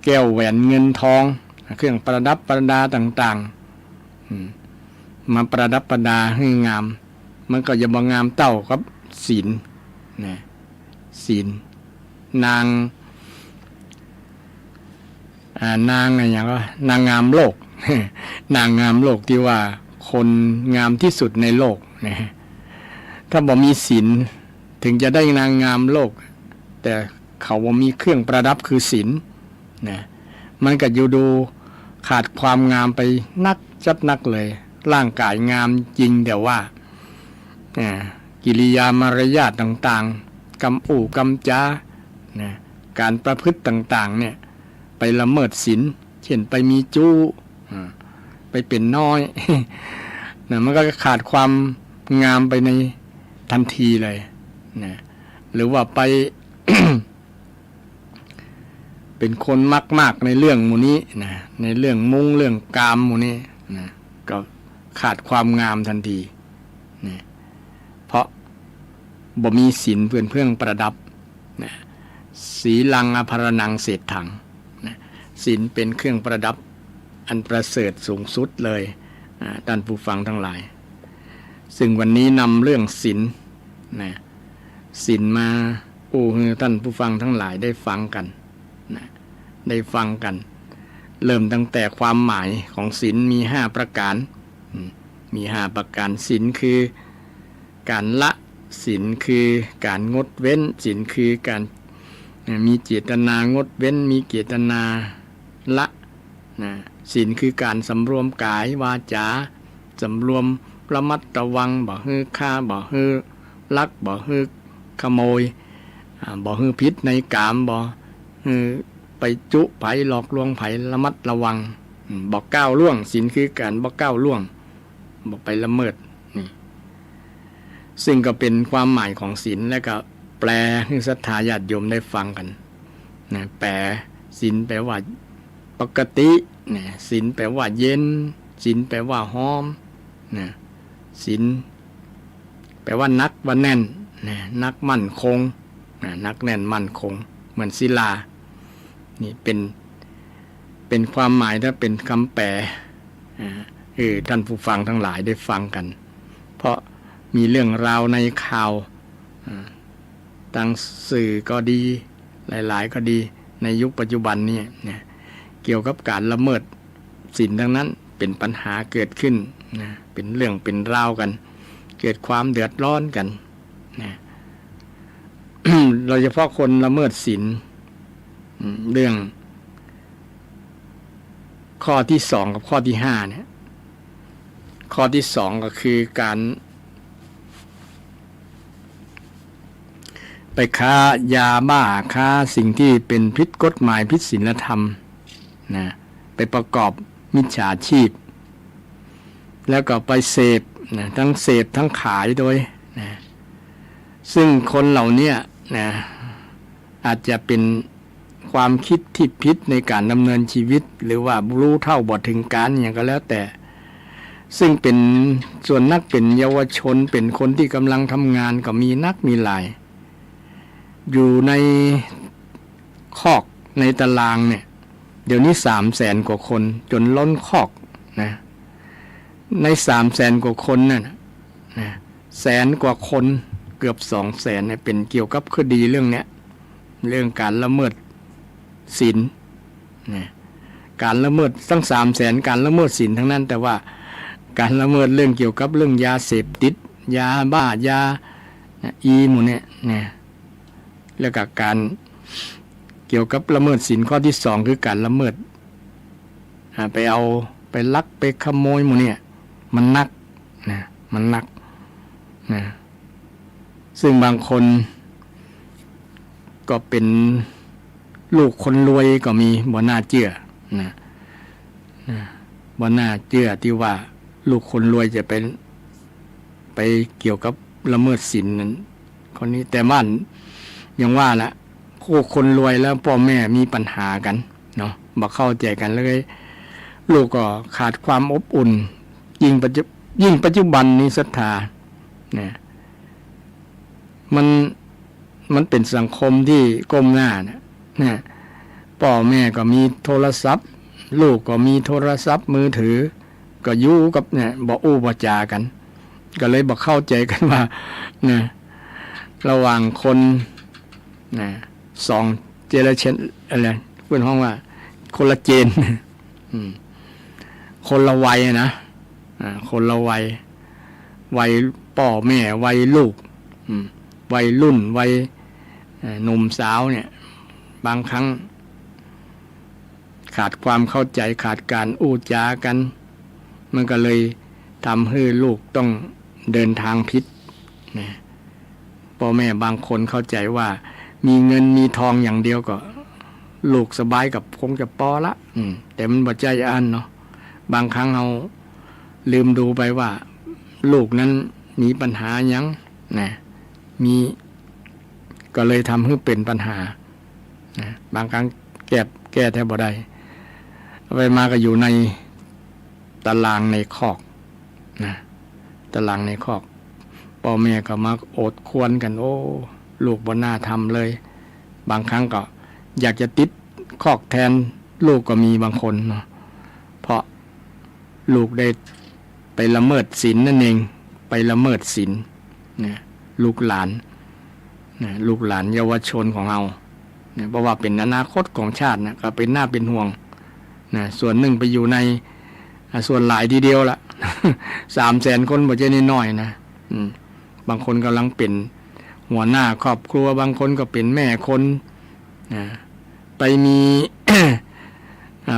แก้วแหวนเงินทองเครื่องประดับประดาต่างๆมาประดับประดาให้งามมันก็จะบ่งามเท่ากับศีลศีลนางอะไรอย่างว่านางงามโลก นางงามโลกที่ว่าคนงามที่สุดในโลกนะถ้าบ่มีศีลถึงจะได้นางงามโลกแต่เขาบ่มีเครื่องประดับคือศีลนะมันก็อยู่ดูขาดความงามไปนักจัดนักเลยร่างกายงามจริงแต่ว่ากิริยามารยาทต่างๆกำอู่กำจาการประพฤติต่างๆเนี่ยไปละเมิดศีลเช่นไปมีจู้ไปเป็นน้อย มันก็ขาดความงามไปในทันทีเลยหรือว่าไป เป็นคนมากๆในเรื่องหมู่นี้ในเรื่องมุ้งเรื่องกามหมู่นี้ก็ขาดความงามทันทีเพราะบ่มีศีลเพื่องประดับสีลังอภรณังเศษถังศีลเป็นเครื่องประดับอันประเสริฐสูงสุดเลยท่านผู้ฟังทั้งหลายซึ่งวันนี้นำเรื่องศีลศีลมาให้ท่านผู้ฟังทั้งหลายได้ฟังกันได้ฟังกันเริ่มตั้งแต่ความหมายของศีลมี5 ประการมี5 ประการศีลคือการละศีลคือการงดเว้นศีลคือการมีเจตนางดเว้นมีเจตนาละศีลคือการสำรวมกายวาจาสำรวมระมัดระวังบ่ให้ฆ่าบ่ให้ลักบ่ให้ขโมยบ่ให้ผิดในกามบ่ให้ไปจุไผหลอกลวงไผระมัดระวังบ่ก้าวล่วงศีลคือการบ่ก้าวล่วงบ่ไปละเมิดนี่ซึ่งก็เป็นความหมายของศีลและก็แปลให้ศรัทธาญาติโยมได้ฟังกันแปลศีลแปลว่าปกติศีลแปลว่าเย็นศีลแปลว่าหอมศีลแปลว่านักว่าแน่นนักมั่นคงนักแน่นมั่นคงเหมือนศิลานี่เป็นความหมายถ้าเป็นคำแปลท่านผู้ฟังทั้งหลายได้ฟังกันเพราะมีเรื่องราวในข่าวทางสื่อก็ดีหลายๆก็ดีในยุคปัจจุบันนี้เกี่ยวกับการละเมิดศีลทั้งนั้นเป็นปัญหาเกิดขึ้นเป็นเรื่องเป็นราวกันเกิดความเดือดร้อนกันโดยเฉพาะคนละเมิดศีลเรื่องข้อที่2กับข้อที่5เนี่ยข้อที่2ก็คือการไปค้ายาบ้าค้าสิ่งที่เป็นผิดกฎหมายผิดศีลธรรมไปประกอบมิจฉาชีพแล้วก็ไปเสพทั้งเสพทั้งขายโดยซึ่งคนเหล่านี้อาจจะเป็นความคิดที่ผิดในการดำเนินชีวิตหรือว่ารู้เท่าบ่ถึงการอย่างก็แล้วแต่ซึ่งเป็นส่วนนักเป็นเยาวชนเป็นคนที่กำลังทำงานก็มีนักมีหลายอยู่ในคอกในตารางเนี่ยเดี๋ยวนี้300,000 กว่าคนจนล้นคอกใน300,000 กว่าคนนั่น100,000 กว่าคน กือบ200,000เนี่ยเป็นเกี่ยวกับคดีเรื่องเนี้ยเรื่องการละเมิดศีลเนี่ยการละเมิดตั้ง300,000การละเมิดศีลทั้งนั้นแต่ว่าการละเมิดเรื่องเกี่ยวกับเรื่องยาเสพติดยาบ้ายาหมู่เนี่ยแล้วก็การเกี่ยวกับละเมิดศีลข้อที่2คือการละเมิดไปเอาไปลักไปขโมยหมู่เนี่ยมันหนักนะมันหนักนะซึ่งบางคนก็เป็นลูกคนรวยก็มีบ่น่าเชื่อนะบ่น่าเชื่อที่ว่าลูกคนรวยจะไปเกี่ยวกับละเมิดศีลนั้นคนนี้แต่บ้านยังว่าละคู่คนรวยแล้วพ่อแม่มีปัญหากันเนาะบ่เข้าใจกันเลยลูกก็ขาดความอบอุ่นยิ่งปัจจุบันนี้ศรัทธาเนี่ยมันเป็นสังคมที่ก้มหน้าเนี่ยพ่อแม่ก็มีโทรศัพท์ลูกก็มีโทรศัพท์มือถือก็อยู่กับเนี่ยบ่อู้บ่จากันก็เลยบ่เข้าใจกันว่าเนี่ยระหว่างคนนะ2 เจเนอเรชั่นอะไรเพื่อนห้องว่าคนละเจนคนละวัยนะคนละวัยพ่อแม่วัยลูกวัยรุ่นวัยหนุ่มสาวเนี่ยบางครั้งขาดความเข้าใจขาดการอู้จากันมันก็เลยทำให้ลูกต้องเดินทางผิดนะพ่อแม่บางคนเข้าใจว่ามีเงินมีทองอย่างเดียวก็ลูกสบายกับคงจะพอละแต่มันบ่ใจอันเนาะบางครั้งเราลืมดูไปว่าลูกนั้นมีปัญหายังนะมีก็เลยทำให้เป็นปัญหานะบางครั้งแก้แทบบ่ได้ไปมาก็อยู่ในตารางในคอกนะตารางในคอกพ่อแม่ก็มาโอดควรกันโอ้ลูกบ่น่าทำเลยบางครั้งก็อยากจะติดคอกแทนลูกก็มีบางคนเนาะเพราะลูกได้ไปละเมิดศีลนั่นเองไปละเมิดศีลเนี่ยลูกหลานเยาวชนของเราเนี่ยเพราะว่าเป็นอนาคตของชาตินะก็เป็นหน้าเป็นห่วงนะส่วนหนึ่งไปอยู่ในส่วนหลายทีเดียวละ 300,000 คนบ่ใช่น้อยๆนะบางคนกำลังเป็นหัวหน้าครอบครัวบางคนก็เป็นแม่คนไปมี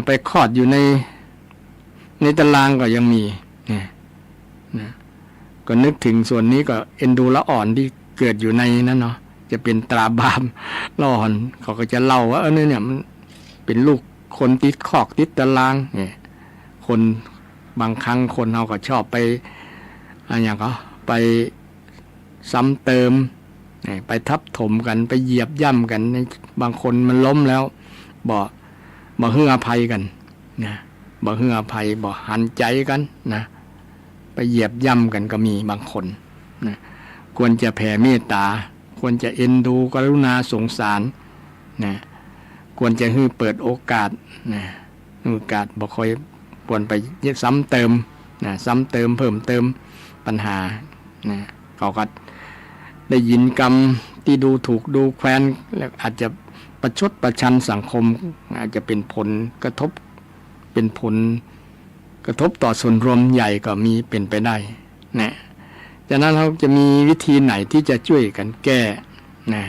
ไปคลอดอยู่ในตารางก็ยังมีนะก็นึกถึงส่วนนี้ก็เอ็นดูละอ่อนที่เกิดอยู่ในนั้นเนาะจะเป็นตราบาปละอ่อนเขาก็จะเล่าว่าเนี่ยมันเป็นลูกคนติดคอกติดตารางเนี่ยคนบางครั้งคนเราก็ชอบไปอย่างก็ไปซ้ำเติมไปทับถมกันไปเหยียบย่ำกันบางคนมันล้มแล้วบ่ให้อภัยกันนะบ่ให้อภัยบ่หันใจกันนะไปเหยียบย่ำกันก็มีบางคนนะควรจะแผ่เมตตาควรจะเอ็นดูกรุณาสงสารนะควรจะให้เปิดโอกาสนะโอกาสบ่ค่อยควรไปซ้ำเติมนะซ้ำเติมเพิ่มเติมปัญหานะเขาก็ได้ยินกรรมที่ดูถูกดูแคลนแล้วอาจจะประชดประชันสังคมอาจจะเป็นผลกระทบต่อส่วนรวมใหญ่ก็มีเป็นไปได้นะจากนั้นเราจะมีวิธีไหนที่จะช่วยกันแก้นะ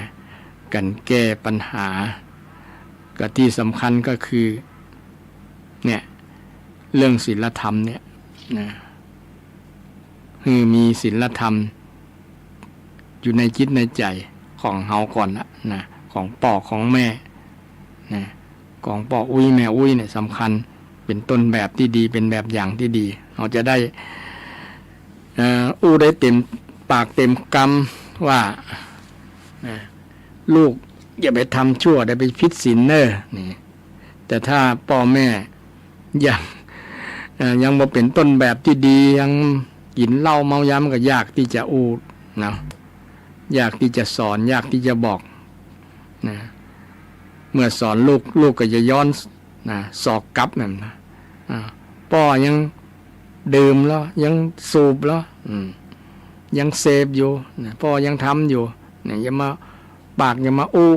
กันแก้ปัญหาก็ที่สำคัญก็คือเนี่ยเรื่องศีลธรรมเนี่ยนะคือมีศีลธรรมอยู่ในจิตในใจของเฮาก่อนนะของพ่อของแม่นะของพ่ออุ้ยแม่อุ้ยเนี่ยสำคัญเป็นต้นแบบที่ดีเป็นแบบอย่างที่ดีเราจะได้อู้ได้เต็มปากเต็มคำว่าลูกอย่าไปทำชั่วอย่าไปผิดศีลเนอนี่แต่ถ้าพ่อแม่ยังบ่เป็นต้นแบบที่ดียังกินเหล้าเมายามันก็ยากที่จะอู้นะยากที่จะสอนยากที่จะบอกนะเมื่อสอนลูกก็จะย้อนนะสอกกลับนั่นนะพ่อยังดื่มแล้วยังสูบแล้ว ยังเสพอยู่นะพ่อยังทำอยู่เนี่ยอย่ามาปากอย่ามาอู้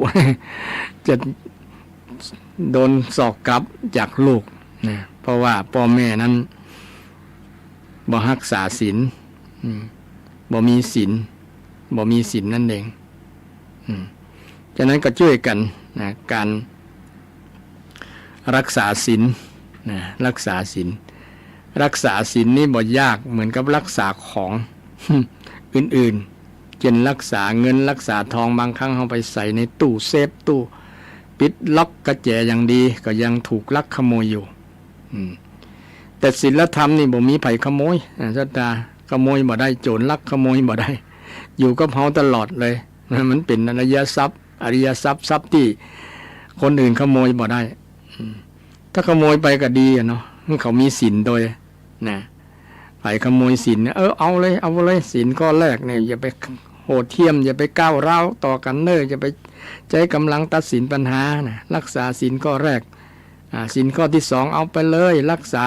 จะโดนสอกกลับจากลูกนะเพราะว่าพ่อแม่นั้นบ่รักษาศีลบ่มีศีลบ่มีศีลนั่นเองฉะนั้นก็ช่วยกันนะการรักษาศีลนะรักษาศีลรักษาศีลนี่บ่ยากเหมือนกับรักษาของ อื่นๆเช่นรักษาเงินรักษาทองบางครั้งเอาไปใส่ในตู้เซฟตู้ปิดล็อกกระแจอย่างดีก็ยังถูกลักขโมยอยู่แต่ศีลธรรมนี่บ่มีไผขโมยสัตตาขโมยบ่ได้โจรลักขโมยบ่ได้อยู่กับเฮาตลอดเลยมันเป็นอริยทรัพย์ทรัพย์ที่คนอื่นขโมยบ่ได้ถ้าขโมยไปก็ดีเนาะเขามีศีลโดยนะไผขโมยศีลเอาเลยศีลข้อแรกเนี่ยอย่าไปโหดเหี้ยมอย่าไปก้าวร้าวต่อกันเน้ออย่าไปใช้กำลังตัดสินปัญหานะรักษาศีลข้อแรกศีลข้อที่สองเอาไปเลยรักษา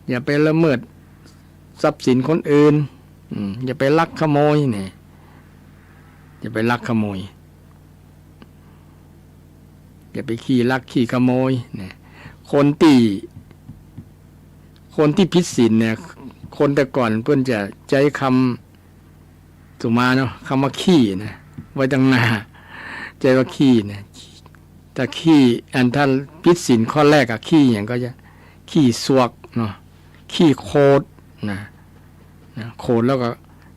อย่าไปละเมิดทรัพย์สินคนอื่นอย่าไปลักขโมยเนี่ยอย่าไปลักขโมยอย่าไปขี้ลักขี้ขโมยเนี่ยคนที่ผิดศีลเนี่ยคนแต่ก่อนเพิ่นจะใจคำสุมาเนาะคำว่าขี้นะไว้ตั้งหน้าใจว่าขี้เนี่ยแต่ขี้อันท่านผิดศีลข้อแรกอะขี้อย่างก็จะขี้สวกเนาะขี้โคตรนะโคตรแล้วก็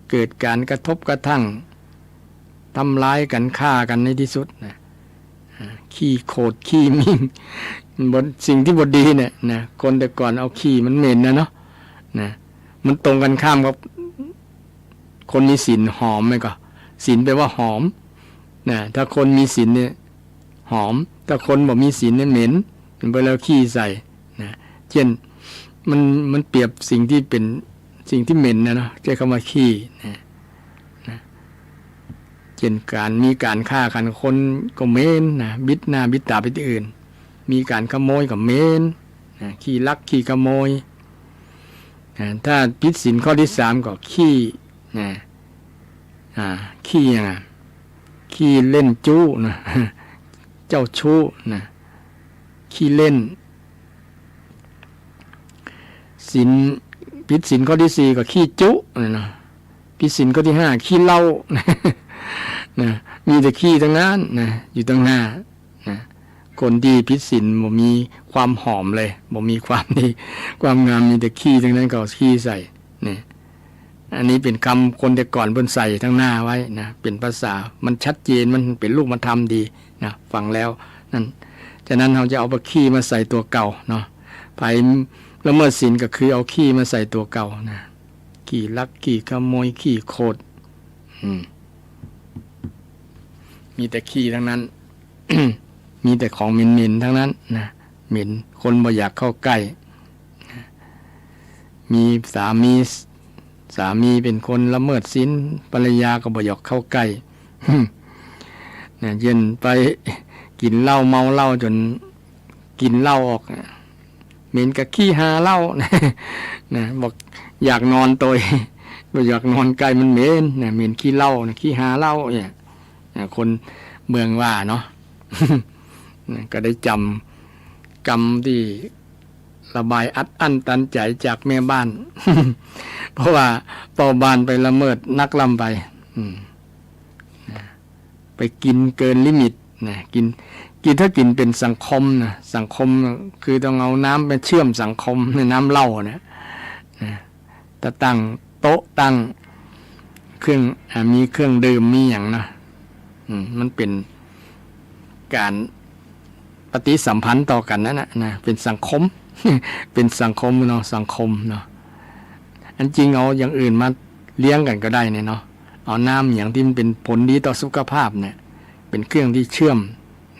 เกิดการกระทบกระทั่งทำร้ายกันฆ่ากันในที่สุดนะขี้โคตรขี้มิ่งบนสิ่งที่บดีเนี่ยนะคนแต่ก่อนเอาขี้มันเหม็นนะเนาะนะมันตรงกันข้ามกับคนมีศีลหอมไหมก็ศีลแปลว่าหอมนะถ้าคนมีศีลเนี่ยหอมถ้าคนบ่มีศีลเนี่ยเหม็นมันไปแล้วขี้ใส่นะเช่นมันเปรียบสิ่งที่เป็นสิ่งที่เหม็นนะเนาะใช้คำว่าขี้นะเช่นมีการฆ่ากันคนก็เหม็นนะบิดหน้าบิดตาไปที่อื่นมีการขโมยก็เหม็นขี้ลักขี้ขโมยถ้าผิดศีลข้อที่สามก็ขี้ขี้ยังไงขี้เล่นจู้นะเจ้าชู้นะขี้เล่นศีลผิดศีลข้อที่สี่ก็ขี้จุนะผิดศีลข้อที่ห้าขี้เหล้านะมีแต่ขี้ทั้งนั้นนะอยู่ตั้งหน้านะคนที่ผิดศีลบ่มีความหอมเลยบ่มีความดีความงามมีแต่ขี้ทั้งนั้นก็ขี้ใส่นี่อันนี้เป็นคำคนแต่ก่อนเพิ่นใส่ทั้งหน้าไว้นะเป็นภาษามันชัดเจนมันเป็นรูปธรรมดีนะฟังแล้วนั่นฉะนั้นเราจะเอาขี้มาใส่ตัวเก่าเนาะไปละเมิดศีลก็คือเอาขี้มาใส่ตัวเก่านะขี้ลักขี้ขโมยขี้โคตรมีแต่ขี้ทั้งนั้น มีแต่ของเหม็นๆทั้งนั้นนะเหม็นคนบ่อยากเข้าใกล้มีสามีเป็นคนละเมิดศีลภรรยาก็บ่อยากเข้าใกล้เนี่ยเย็นไปกินเหล้าเมาเหล้าจนกินเหล้าออกเหม็นกับขี้หาเหล้านะบอกอยากนอนตัวบ่อยากนอนใกล้มันเหม็นนะเหม็นขี้เหล้านะขี้หาเหล้าเนี่ยคนเมืองว่าเนาะ ก็ได้จำกรรมที่ระบายอัดอั้นตันใจจากแม่บ้าน เพราะว่าเป่าบ้านไปละเมิดนักลำไปไปกินเกินลิมิตนะกินถ้ากินเป็นสังคมนะสังคมคือต้องเอาน้ำไปเชื่อมสังคมในน้ำเหล้านะถ้าตั้งโต๊ะตั้งเครื่องมีเครื่องดื่มมีอย่างนะมันเป็นการปฏิสัมพันธ์ต่อกันนั่นนะเป็นสังคม เป็นสังคมเนาะสังคมเนาะอันจริงเอาอย่างอื่นมาเลี้ยงกันก็ได้เนี่ยเนาะเอาน้ำอย่างที่มันเป็นผลดีต่อสุขภาพเนี่ยเป็นเครื่องที่เชื่อม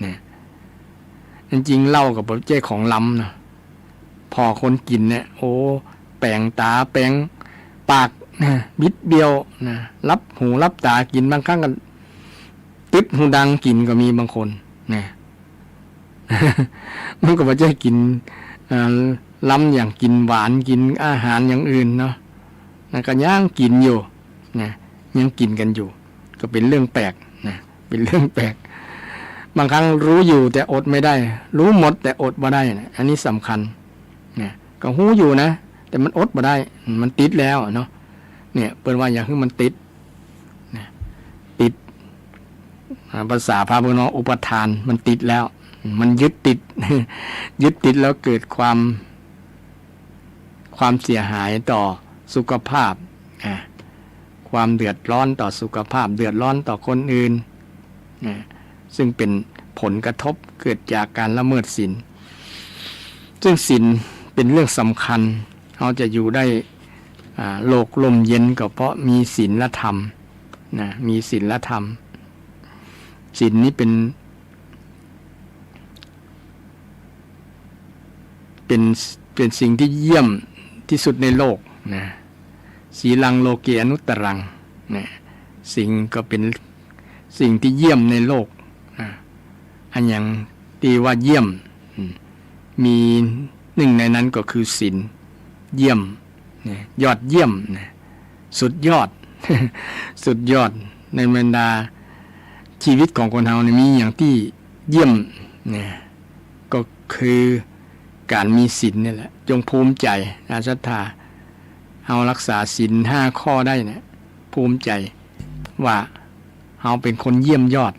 เนี่ยอันจริงเหล้ากับเจ้ของล้ำนะพอคนกินเนี่ยโอ้แปลงตาแปลงปากนะบิดเบี้ยวนะรับหูรับตากินบางครั้งกันติดหูดังกินก็มีบางคนเนี่ย มันก็ไม่ใช่กินล้ำอย่างกินหวานกินอาหารอย่างอื่นเนาะ นะก็ย่างกินอยู่นะยังกินกันอยู่ก็เป็นเรื่องแปลกนะเป็นเรื่องแปลกบางครั้งรู้อยู่แต่อดไม่ได้รู้หมดแต่อดบ่ได้นะอันนี้สำคัญนะก็รู้อยู่นะแต่มันอดบ่ได้มันติดแล้วเนาะเนี่ยเปิ้นว่าอย่างคือมันติดนะติดภาษาพระพุทธเจ้าอุปทานมันติดแล้วมันยึดติด ยึดติดแล้วเกิดความเสียหายต่อสุขภาพความเดือดร้อนต่อสุขภาพเดือดร้อนต่อคนอื่นซึ่งเป็นผลกระทบเกิดจากการละเมิดศีลซึ่งศีลเป็นเรื่องสำคัญเราจะอยู่ได้โลกลมเย็นก็เพราะมีศีลธรรมมีศีลธรรมศีลนี้เป็นสิ่งที่เยี่ยมที่สุดในโลกนะสีลังโลเกอนุตตรังนะสิ่งก็เป็นสิ่งที่เยี่ยมในโลกอันอย่างที่ว่าเยี่ยมมีหนึ่งในนั้นก็คือศีลเยี่ยมยอดเยี่ยมสุดยอด สุดยอดในบรรดาชีวิตของคนเราเนี่ยมีอย่างที่เยี่ยมก็คือการมีศีลนี่แหละจงภูมิใจศรัทธาเอารักษาศีล5 ข้อได้เนี่ยภูมิใจว่าเราเป็นคนเยี่ยมยอด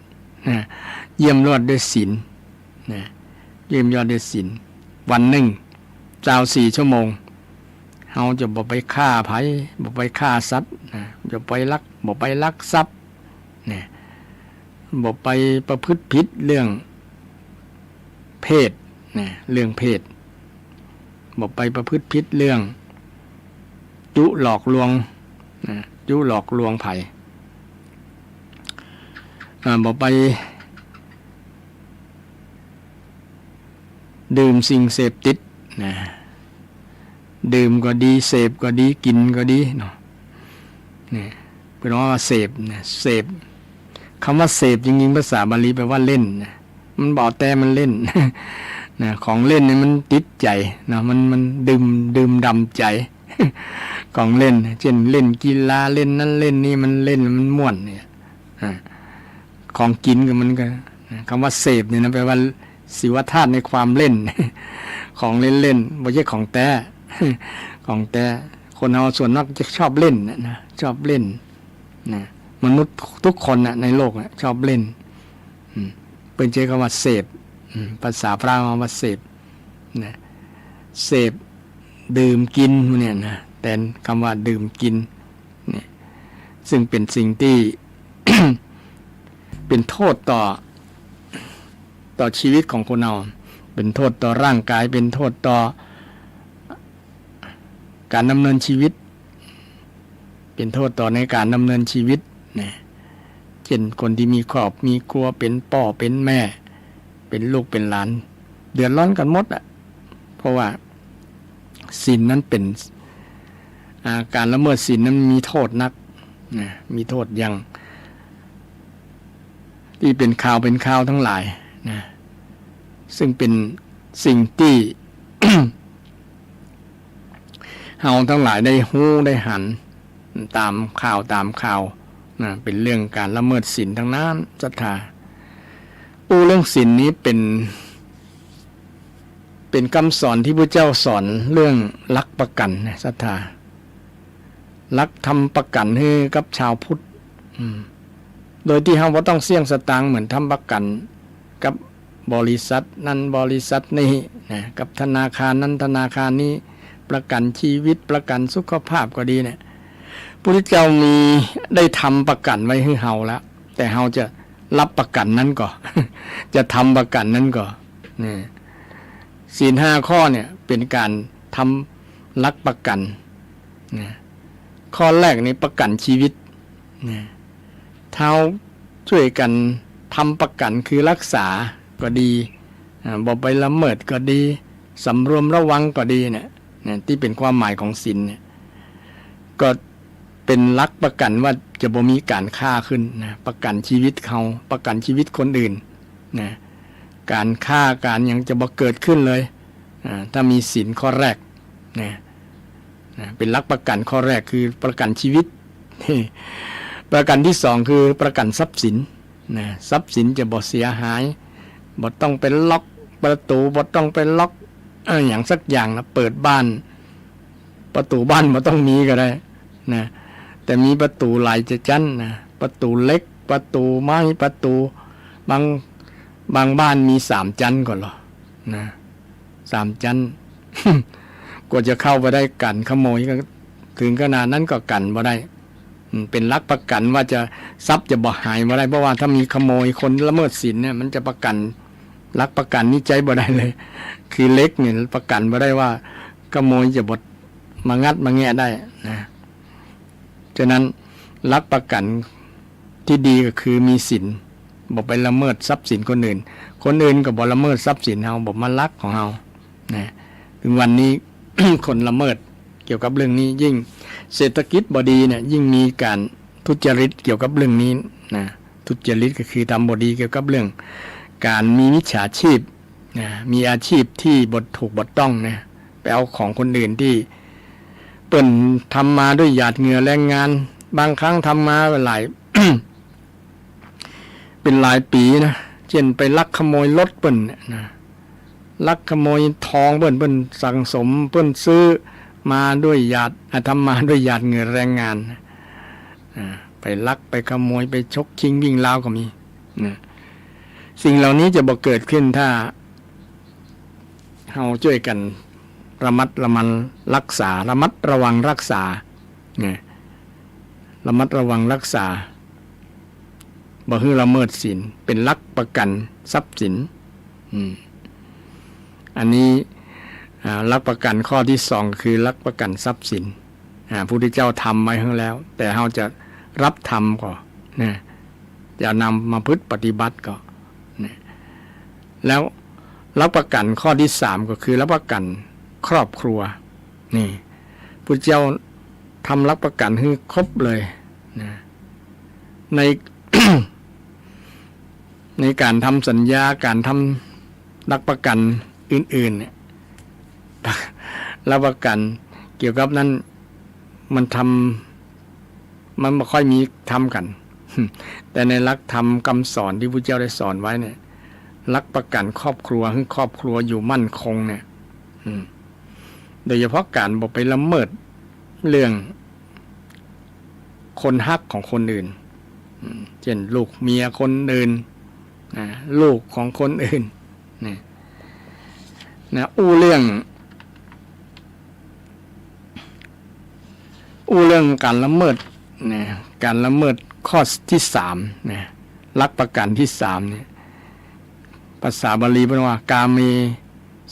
เยี่ยมยอดด้วยศีลเยี่ยมยอดด้วยศีลวันหนึ่ง24 ชั่วโมงเราจะบ่ไปฆ่าไผบ่ไปฆ่าสัตว์จะไปลักทรัพย์บ่ไปประพฤติผิดเรื่องเพศเรื่องเพศบ่ไปประพฤติผิดเรื่องยุหลอกลวงไผบ่ไปดื่มสิ่งเสพติดดื่มก็ดีเสพก็ดีกินก็ดีเนาะนี่เป็นว่าเสพเสพคำว่าเสพจริงๆภาษาบาลีแปลว่าเล่นมันบอกแต่มันเล่น ของเล่นนี่มันติดใจนะมันดื่มดำใจ ของเล่นเช่นเล่นกีฬาเล่นนั้นเล่นนี่มันเล่นมันม่วนเนี่ยของกินก็มันก็คำว่าเสพเนี่ยนะแปลว่าศิวธาตุในความเล่น ของเล่นไม่ใช่ของแท้ ของแท้คนเราส่วนมากจะชอบเล่นนะชอบเล่นนะมนุษย์ทุกคนในโลกชอบเล่นเป็นใช้คำว่าเสพภาษาพระว่าเสพนะเสพดื่มกินเนี่ยนะแต่คำว่าดื่มกินเนี่ยซึ่งเป็นสิ่งที่ เป็นโทษต่อชีวิตของคนเราเป็นโทษต่อร่างกายเป็นโทษต่อการดำเนินชีวิตเป็นโทษต่อในการดำเนินชีวิตนะเช่นคนที่มีครอบมีครัวเป็นพ่อเป็นแม่เป็นลูกเป็นหลานเดือดร้อนกันหมดเพราะว่าศีลนั้นเป็นการละเมิดศีลนั้นมีโทษนักนะมีโทษอย่างที่เป็นข่าวทั้งหลายนะซึ่งเป็นสิ่งที่ เฮาทั้งหลายได้ฮู้ได้หันตามข่าวนะเป็นเรื่องการละเมิดศีลทั้งนั้นศรัทธาเรื่องศีลนี้เป็นคำสอนที่พระเจ้าสอนเรื่องลักประกันนะศรัทธาลักทำประกันให้กับชาวพุทธโดยที่เฮาบ่ต้องเสี่ยงสตางค์เหมือนทำประกันกับบริษัทนั้นบริษัทนี้นะกับธนาคารนั้นธนาคารนี้ประกันชีวิตประกันสุขภาพก็ดีเนี่ยพระพุทธเจ้ามีได้ทำประกันไว้ให้เฮาแล้วแต่เฮาจะรับประกันนั้นก่อน จะทำประกันนั้นก่อนนี่ศีล5 ข้อเนี่ยเป็นการทำลักประกันนะข้อแรกนี่ประกันชีวิตนะเท้าช่วยกันทำประกันคือรักษาก็ดีบ่ไปละเมิดก็ดีสำรวมระวังก็ดีเนี่ยที่เป็นความหมายของศีลเนี่ยก็เป็นลักประกันว่าจะบ่มีการฆ่าขึ้นนะประกันชีวิตเขาประกันชีวิตคนอื่นนะการฆ่าการยังจะบ่เกิดขึ้นเลยถ้ามีศีลข้อแรกนะ เป็นหลักประกันข้อแรกคือประกันชีวิต ประกันที่สองคือประกันทรัพย์สินนะทรัพย์สินจะบ่เสียหายบ่ต้องเป็นล็อกประตูบ่ต้องเป็นล็อกอย่างสักอย่างนะเปิดบ้านประตูบ้านบ่ต้องมีก็ได้นะแต่มีประตูหลายจะชั้นนะประตูเล็กประตูไม้ประตูบางบ้านมี3 ชั้นก่อนหรอนะ3 ชั้น กว่าจะเข้าไปได้กันขโมยก็ถึงขนาดนั้นก็กันบ่ได้เป็นหลักประกันว่าจะทรัพย์จะบ่หายบ่ได้เพราะว่าถ้ามีขโมยคนละเมิดศีลเนี่ยมันจะประกันหลักประกันนี้ใจบ่ได้เลยคือเล็กเนี่ยประกันบ่ได้ว่าขโมยจะบ่มางัดมาแงะได้นะฉะนั้นหลักประกันที่ดีก็คือมีศีลบ่ไปละเมิดทรัพย์สินคนอื่นก็บ่ละเมิดทรัพย์สินเฮาบ่มาลักของเฮานะถึงวันนี้ คนละเมิดเกี่ยวกับเรื่องนี้ยิ่งเศรษฐกิจบ่ดีเนี่ยยิ่งมีการทุจริตเกี่ยวกับเรื่องนี้นะทุจริตก็คือทำบ่ดีเกี่ยวกับเรื่องการมีมิจฉาชีพนะมีอาชีพที่บ่ถูกบ่ต้องนะไปเอาของคนอื่นที่เปิ้นทำมาด้วยหยาดเหงื่อแรงงานบางครั้งทำมาหลาย เป็นหลายปีนะเช่นไปลักขโมยรถเปิ้นนะลักขโมยทองเปิ้นสั่งสมเปิ้นซื้อมาด้วยหยาดทำมาด้วยหยาดเหงื่อแรงงานไปลักไปขโมยไปชกชิงวิ่งราวก็มีนะสิ่งเหล่านี้จะบ่เกิดขึ้นถ้าเราช่วยกันระมัดระวังรักษาระมัดระวังรักษาเนี่ยระมัดระวังรักษาบ่ให้ละเมิดศีลเป็นหลักประกันทรัพย์สินอันนี้หลักประกันข้อที่2คือหลักประกันทรัพย์สินพระพุทธเจ้าทำไว้ให้แล้วแต่เราจะรับทำก่อนนะจะนำมาพฤติปฏิบัติก่อนนะแล้วหลักประกันข้อที่3ก็คือหลักประกันครอบครัวนี่พระเจ้าทำหลักประกันให้ครบเลยนะใน ในการทำสัญญาการทำหลักประกันอื่นๆเนี่ยรับประกันเกี่ยวกับนั้นมันไม่ค่อยมีทำกัน แต่ในหลักธรรมคำสอนที่พระเจ้าได้สอนไว้เนี่ยหลักประกันครอบครัวให้ครอบครัวอยู่มั่นคงเนี่ยโดยเฉพาะการบอกไปละเมิดเรื่องคนฮักของคนอื่นเช่นลูกเมียคนอื่นลูกของคนอื่นนะอู้เรื่องการละเมิดนะการละเมิดข้อที่3นะหลักประกันที่3เนี่ยภาษาบาลีบอกว่ากาเม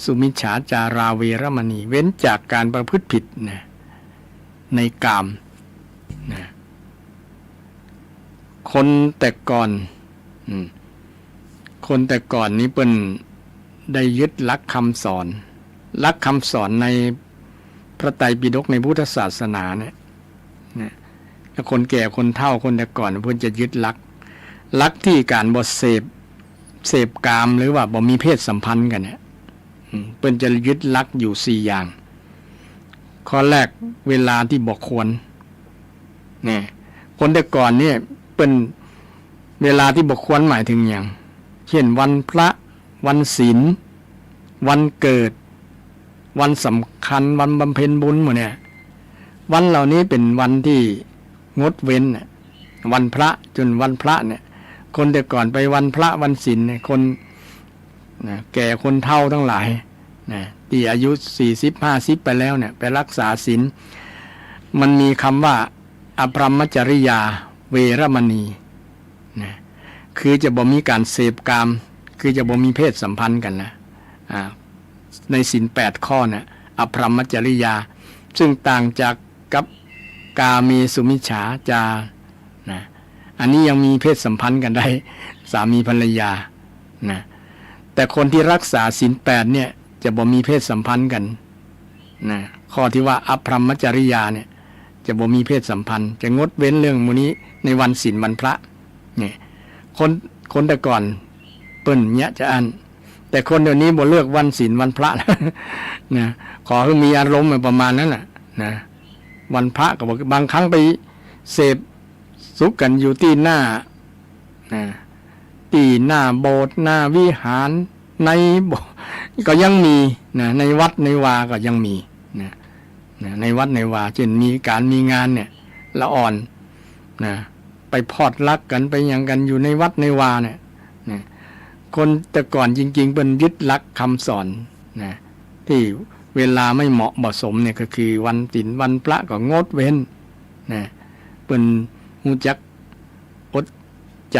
สุมิจฉาจาราเวรมณีเว้นจากการประพฤติผิดนะในกามนะคนแต่ก่อนนี้เปิ้นได้ยึดหลักคำสอนในพระไตรปิฎกในพุทธศาสนาเนี่ยถ้าคนแก่คนเฒ่าคนแต่ก่อนเพิ่นจะยึดหลักที่การบ่เสพกามหรือว่าบ่มีเพศสัมพันธ์กันเนี่ยเพิ่นจะยึดหลักอยู่4อย่างข้อแรกเวลาที่บ่ควรเนี่ยคนแต่ก่อนเนี่ยเปิ้นเวลาที่บ่ควรหมายถึงหยังเช่นวันพระวันศีลวันเกิดวันสำคัญวันบำเพ็ญบุญหมดเนี่ยวันเหล่านี้เป็นวันที่งดเว้นวันพระจนวันพระเนี่ยคนแต่ก่อนไปวันพระวันศีลเนี่ยคนแก่คนเฒ่าทั้งหลายที่อายุ40-50ไปแล้วเนี่ยไปรักษาศีลมันมีคำว่าอภรรมจริยาเวรมณีคือจะบ่มีการเสพกามคือจะบ่มีเพศสัมพันธ์กันนะในศีล8ข้อเนี่ยอภรรมจริยาซึ่งต่างจากกับกาเมสุมิจฉาจานะอันนี้ยังมีเพศสัมพันธ์กันได้สามีภรรยานะแต่คนที่รักษาศีล8เนี่ยจะบ่มีเพศสัมพันธ์กันนะข้อที่ว่าอภรรมจริยาเนี่ยจะบ่มีเพศสัมพันธ์จะงดเว้นเรื่องมื้อนี้ในวันศีลวันพระเนี่ยคนแต่ก่อนเปิ้นเนี่ยจะอันแต่คนเดี๋ยวนี้บ่เลือกวันศีลวันพระนะขอให้มีอารมณ์ประมาณนั้นน่ะนะ วันพระก็บอกบางครั้งไปเสพสุขกันอยู่ที่หน้าโบสถ์หน้าวิหารในโบสถ์ก็ยังมีนะในวัดในวาก็ยังมีนะในวัดในวาเช่นมีการมีงานเนี่ยละอ่อนนะไปพอดรักกันไปอย่างกันอยู่ในวัดในวาเนี่ยนะคนแต่ก่อนจริงๆเป็นยึดหลักคำสอนนะที่เวลาไม่เหมาะสมเนี่ยก็คือวันศีลวันพระก็งดเว้นนะเป็นหูจักอดใจ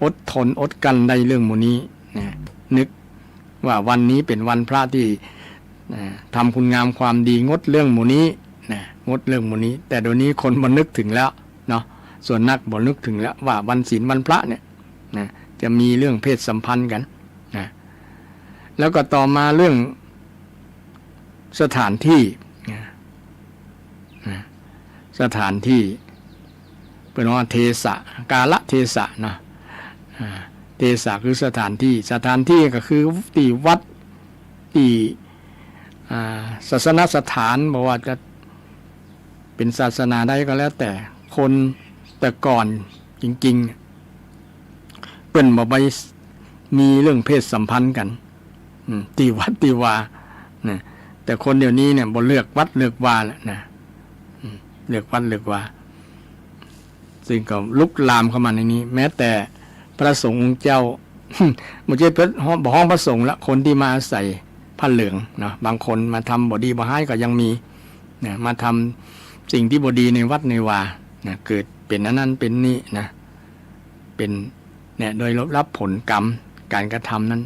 อดทนอดกันในเรื่องหมู่นี้นะนึกว่าวันนี้เป็นวันพระที่ทำคุณงามความดีงดเรื่องหมู่นี้นะงดเรื่องหมู่นี้แต่เดี๋ยวนี้คนบ่นึกถึงแล้วเนาะส่วนนักบ่นึกถึงแล้วว่าวันศีลวันพระเนี่ยนะจะมีเรื่องเพศสัมพันธ์กันนะแล้วก็ต่อมาเรื่องสถานที่นะสถานที่เป็นว่าเทศะกาลเทศะนะเทศะคือสถานที่ก็คือที่วัดที่ศาสนสถานบอกว่าจะเป็นศาสนาใดก็แล้วแต่คนแต่ก่อนจริงๆเป็นบ่ไปมีเรื่องเพศสัมพันธ์กันที่วัดที่วานะแต่คนเดี๋ยวนี้เนี่ยบ่เลือกวัดเลือกวาแล้วนะเลือกวัดเลือกวาซึ่งก็ลุกลามเข้ามาในนี้แม้แต่พระสงฆ์องค์เจ้าไม่ใช่ห้องพระสงฆ์ละคนที่มาใส่ผ้าเหลืองนะบางคนมาทำบดีบ่ให้ก็ยังมีนะมาทำสิ่งที่บดีในวัดในวานะเกิดเป็นนั้นเป็นนี้นะเป็นเนี่ยโดยรับผลกรรมการกระทำนั้น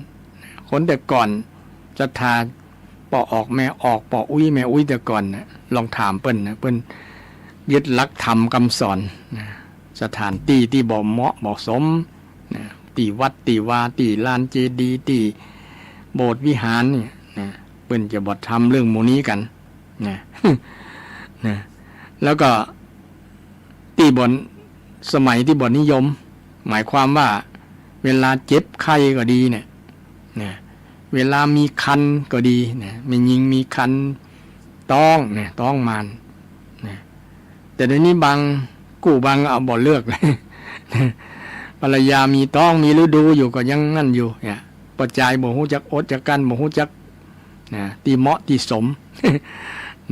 คนแต่ก่อนศรัทธาปอออกแม่ออกปออุ้ยแม่อุ้ยแต่ก่อนนะลองถามเปิ้นนะเปิ้นยึดหลักธรรมคำสอนนะสถานที่บ่เหมาะบ่สมนะที่วัดที่วาที่ลานเจดีย์ที่โบสถ์วิหารเนี่ยนะเปิ้นจะบ่ทำเรื่องหมู่นี้กันนะนะแล้วก็ที่บ่สมัยที่บ่นิยมหมายความว่าเวลาเจ็บไข้ก็ดีเนี่ยนะเวลามีคันก็ดีนะไม่ยิงมีคันต้องเนี่ยต้องมันนะแต่เดี๋ยวนี้บางเอาบ่เลือกเลยภรรยามีต้องมีฤดูอยู่ก็ยังนั่นอยู่เนี่ยปัจจัยบ่ฮู้จักอดจักกันบ่ฮู้จักนะที่เหมาะที่สม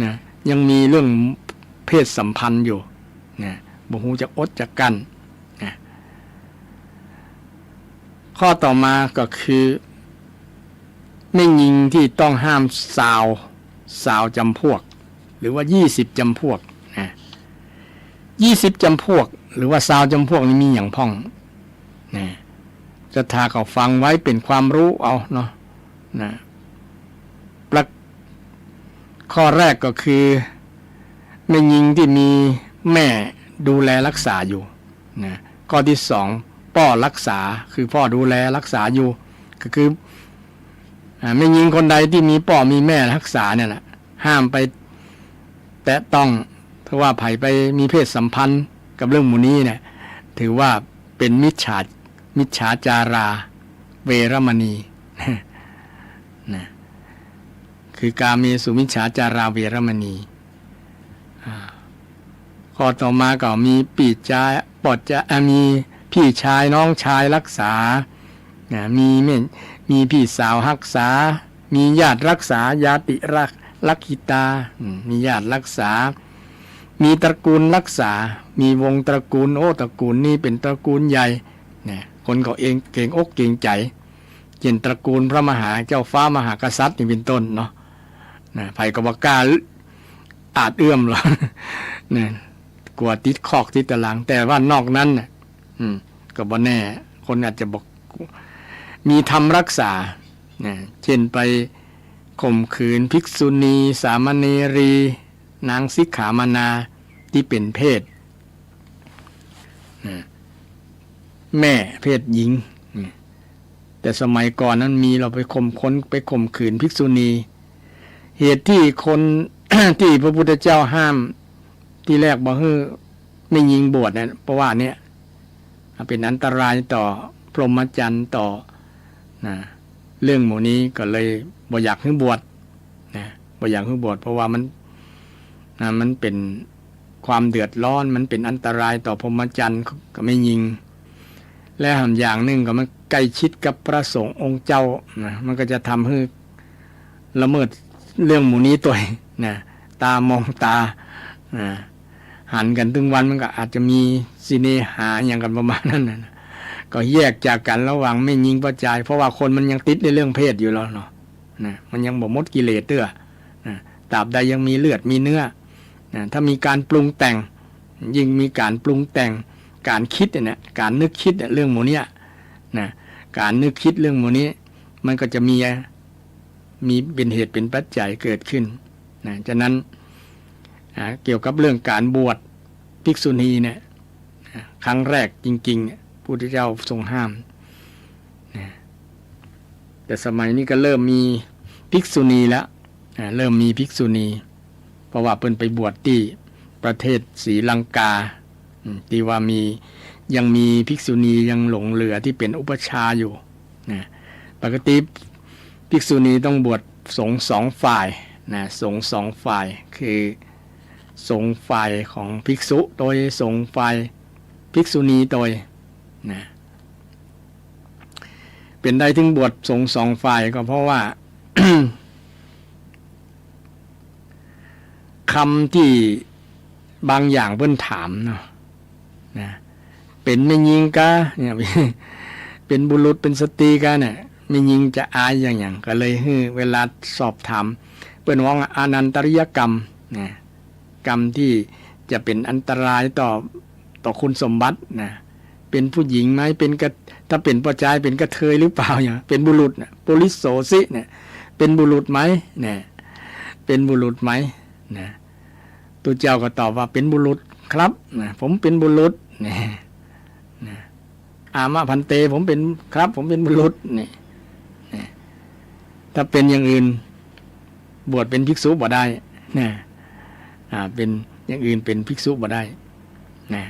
นะยังมีเรื่องเพศสัมพันธ์อยู่นะบ่ฮู้จักอดจักกันนะข้อต่อมาก็คือไม่ยิงที่ต้องห้ามสาวจำพวกหรือว่า20จำพวกนะ20จำพวกหรือว่าสาวจำพวกนี้มีอย่างพ่องนะจะทาเขาฟังไว้เป็นความรู้เอาเนาะนะข้อแรกก็คือไม่ยิงที่มีแม่ดูแลรักษาอยู่นะข้อที่สองพ่อรักษาคือพ่อดูแลรักษาอยู่ก็คือไม่ยิงคนใดที่มีพ่อมีแม่รักษาเนี่ยแหละห้ามไปแตะต้องเพราะว่าไผไปมีเพศสัมพันธ์กับเรื่องหมู่นี้เนี่ยถือว่าเป็นมิจฉาจาราเวรมณีนะคือกาเมสุมิจฉาจาราเวรมณีข้อต่อมาก็มีปีจาปอดจะมีพี่ชายน้องชายรักษามีพี่สาวรักษามีญาติรักษาญาติรักขิตามีญาติรักษามีตระกูลรักษามีวงตระกูลตระกูลนี้เป็นตระกูลใหญ่เนี่ยคนเขาเองเก่งอกเก่งใจเช่นตระกูลพระมหาเจ้าฟ้ามหากษัตริย์นี่เป็นต้นเนาะนะไผก็บ่กล้าอาจเอื้อมหรอกเนี่ยกลัวติดคอกติดตารางแต่ว่านอกนั้นน่ะก็บ่แน่คนอาจจะบอกมีธรรมรักษาเนี่ยเช่นไปข่มขืนภิกษุณีสามเณรีนางสิกขามานาที่เป็นเพศแม่เพศหญิงแต่สมัยก่อนนั้นมีเราไปข่มขืนภิกษุณีเหตุที่คน ที่พระพุทธเจ้าห้ามที่แรกบอกให้ไม่ยิงบวชเนี่ยเพราะว่าเนี่ยเป็นอันตรายต่อพรหมจรรย์ต่อเรื่องหมู่นี้ก็เลยบ่อยากให้บวชบ่อยากให้บวชเพราะว่ามันเป็น ความเดือดร้อนมันเป็นอันตรายต่อพรหมจรรย์ก็ไม่ยิงและหำอย่างหนึ่งก็มันใกล้ชิดกับพระสงฆ์องค์เจ้านะมันก็จะทำให้ละเมิดเรื่องหมู่นี้ตัวนะตามองตานะหันกันถึงวันมันก็อาจจะมีสิเนหาอย่างกันประมาณนั้นนะก็แยกจากกันระหว่างไม่ยิงประจายเพราะว่าคนมันยังติดในเรื่องเพศอยู่แล้วเนาะนะมันยังบ่หมดกิเลสเด้อนะตราบใดยังมีเลือดมีเนื้อนะถ้ามีการปรุงแต่งยิ่งมีการปรุงแต่งการคิดเนี่ยการนึกคิดเรื่องหมู่นี้นะการนึกคิดเรื่องหมู่นี้มันก็จะมีเป็นเหตุเป็นปัจจัยเกิดขึ้นนะฉะนั้นเกี่ยวกับเรื่องการบวชภิกษุณีเนี่ยครั้งแรกจริงๆพระพุทธเจ้าทรงห้ามนะแต่สมัยนี้ก็เริ่มมีภิกษุณีแล้วเริ่มมีภิกษุณีเพราะว่าเพิ่นไปบวชที่ประเทศศรีลังกาที่ว่ายังมีภิกษุณียังหลงเหลือที่เป็นอุปชฌาย์อยู่นะปกติภิกษุณีต้องบวชสงฆ์สองฝ่ายนะสงฆ์สองฝ่ายคือสงฆ์ฝ่ายของภิกษุโดยสงฆ์ฝ่ายภิกษุณีโดยนะเป็นได้ถึงบวชสงฆ์สองฝ่ายก็เพราะว่า คำที่บางอย่างเพิ่นถามเนาะนะเป็นไม่ยิงกะเนี่ย เป็นบุรุษเป็นสตรีกะเนี่ยไม่ยิงจะอายอย่างก็เลยเวลาสอบถามเปิ้นว่าอนันตริยกรรมนะกรรมที่จะเป็นอันตรายต่อคุณสมบัตินะเป็นผู้หญิงไหมถ้าเป็นผู้ชายเป็นกระเทยหรือเปล่าอย่างเป็นบุรุษนะปุริโสสิเนี่ยเป็นบุรุษไหมเนี่ยเป็นบุรุษไหมนะตัวเจ้าก็ตอบว่าเป็นบุรุษครับนะผมเป็นบุรุษนี่นะอามะพันเตผมเป็นครับผมเป็นบุรุษนี่ถ้าเป็นอย่างอื่นบวชเป็นภิกษุบ่ได้นะเป็นอย่างอื่นเป็นภิกษุบ่ได้นะ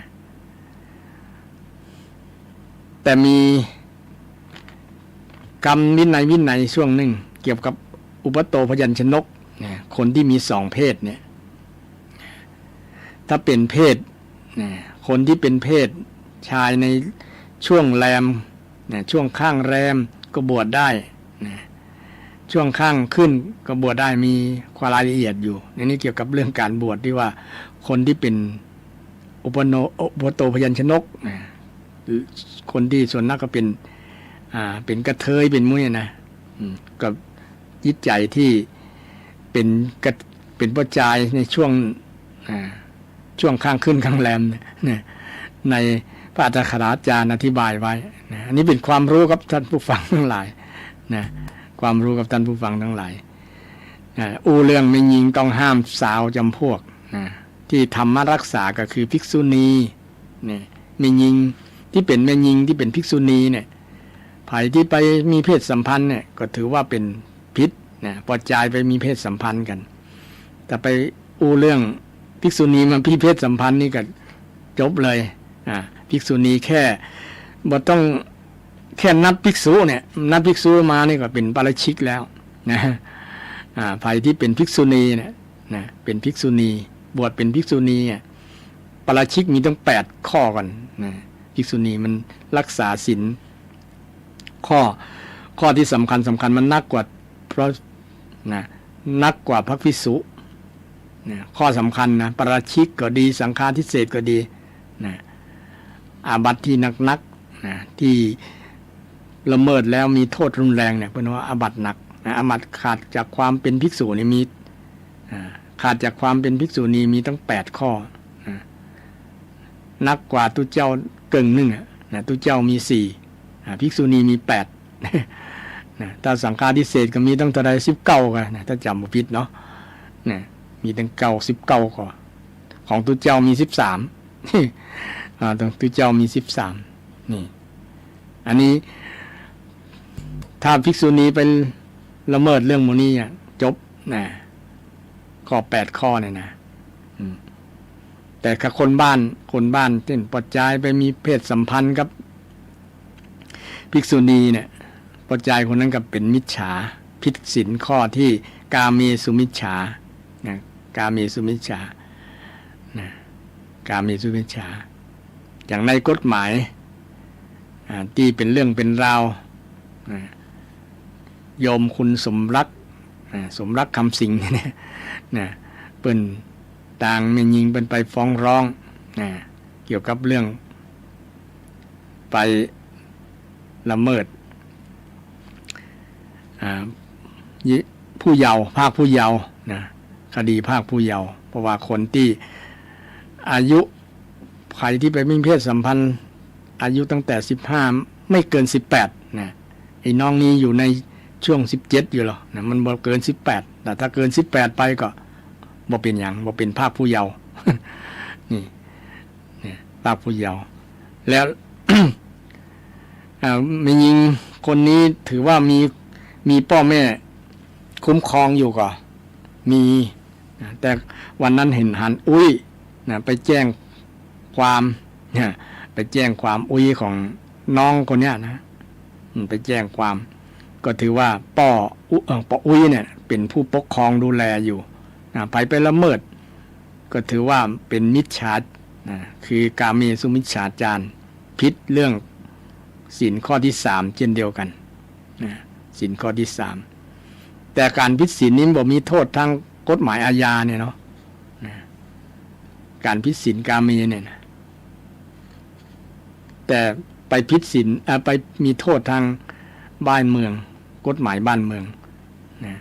แต่มีกรรมวินัยช่วงหนึ่งเกี่ยวกับอุปโตพยัญชนกนะคนที่มีสองเพศเนี่ยถ้าเป็นเพศนะคนที่เป็นเพศชายในช่วงแรมนะช่วงข้างแรมก็บวชได้นะช่วงข้างขึ้นก็บวชได้มีความรายละเอียดอยู่ในนี้เกี่ยวกับเรื่องการบวชที่ว่าคนที่เป็นอุปโตพยัญชนกนะคนที่ส่วนนักก็เป็นกระเทยเป็นมุ้ยนะกับจิตใจที่เป็นปัจจัยในช่วงข้างขึ้นข้างแรมเนี่ยในพระอัฏฐกถาจารย์อธิบายไว้นะอันนี้เป็นความรู้กับท่านผู้ฟังทั้งหลายนะความรู้กับท่านผู้ฟังทั้งหลายเรื่องไม่ยิงต้องห้ามสาวจำพวกนะที่ธรรมรักษาก็คือภิกษุณีเนี่ยไม่ยิงที่เป็นแม่ยิงที่เป็นภิกษุณีเนี่ยไผ่ที่ไปมีเพศสัมพันธ์เนี่ยก็ถือว่าเป็นพิษนะปล่อยใจไปมีเพศสัมพันธ์กันแต่ไปเรื่องภิกษุณีมาพิเพศสัมพันธ์นี่ก็จบเลยภิกษุณีแค่บ่ต้องแค่นับภิกษุเนี่ยนับภิกษุมานี่ก็เป็นปาราชิกแล้วนะไผ่ที่เป็นภิกษุณีเนี่ยนะเป็นภิกษุณีบวชเป็นภิกษุณีปาราชิกมีต้อง8ข้อก่อนนะภิกษุณีมันรักษาศีลข้อที่สำคัญมันนักกว่าเพราะนะนักกว่าพระภิกษุนะข้อสำคัญนะปาราชิกก็ดีสังฆาทิเศษก็ดีนะอาบัติที่นักนะที่ละเมิดแล้วมีโทษรุนแรงเนี่ยเป็นว่าอาบัติหนักนะอาบัติขาดจากความเป็นภิกษุนี่มีขาดจากความเป็นภิกษุนี่มีตั้ง8ข้อนะนักกว่าตุเจ้าเกิงนึงนะตุเจ้ามี4ภิกษุณีมี8นะถ้าสังฆาทิเศษก็มีตั้งเท่าใด19กันนะถ้าจำบ่ผิดเนาะนะมีตั้ง19ข้อของตุเจ้ามี13ตรงตุเจ้ามี13นี่อันนี้ถ้าภิกษุณีเป็นละเมิดเรื่องโมนี้จบนะข้อ8ข้อเนี่ยนะแต่ถ้าคนบ้านเช่นปล่อยใจไปมีเพศสัมพันธ์กับภิกษุณีเนี่ยปล่อยใจคนนั้นก็เป็นมิจฉาผิดศีลข้อที่กาเมสุมิจฉานะกาเมสุมิจฉานะ กาเมสุมิจฉาอย่างในกฎหมายที่เป็นเรื่องเป็นราวโยมคุณสมรักคำสิงเนี่ยนะเปิ้นต่างแม่ยิงเปิ้นไปฟ้องร้องเกี่ยวกับเรื่องไปละเมิดผู้เยาว์ภาคผู้เยาว์นะคดีภาคผู้เยาว์เพราะว่าคนที่อายุใครที่ไปมีเพศสัมพันธ์อายุตั้งแต่15ไม่เกิน18นะไอ้น้องนี้อยู่ในช่วง17อยู่หรอนะมันบ่เกิน18แต่ถ้าเกิน18ไปก็บ่เป็นหยังบ่เป็นภาคผู้เยาว์ นี่ภาคผู้เยาว์แล้ว ไม่ยิงคนนี้ถือว่ามีพ่อแม่คุ้มครองอยู่ก็มีแต่วันนั้นเห็นหันอุ้ยไปแจ้งความไปแจ้งความอุ้ยของน้องคนเนี้ยนะไปแจ้งความก็ถือว่าป้ออุ้ยเนี่ยเป็นผู้ปกครองดูแลอยู่ไปละเมิดก็ถือว่าเป็นมิจฉาคือกาเมสุมิจฉาจารผิดเรื่องศีลข้อที่3เช่นเดียวกันศีลข้อที่3แต่การผิดศีลนี้บ่มีโทษทางกฎหมายอาญาเนี่ยเนาะการผิดศีลกาเมเนี่ยนะแต่ไปผิดศีลไปมีโทษทางบ้านเมืองกฎหมายบ้านเมืองนะ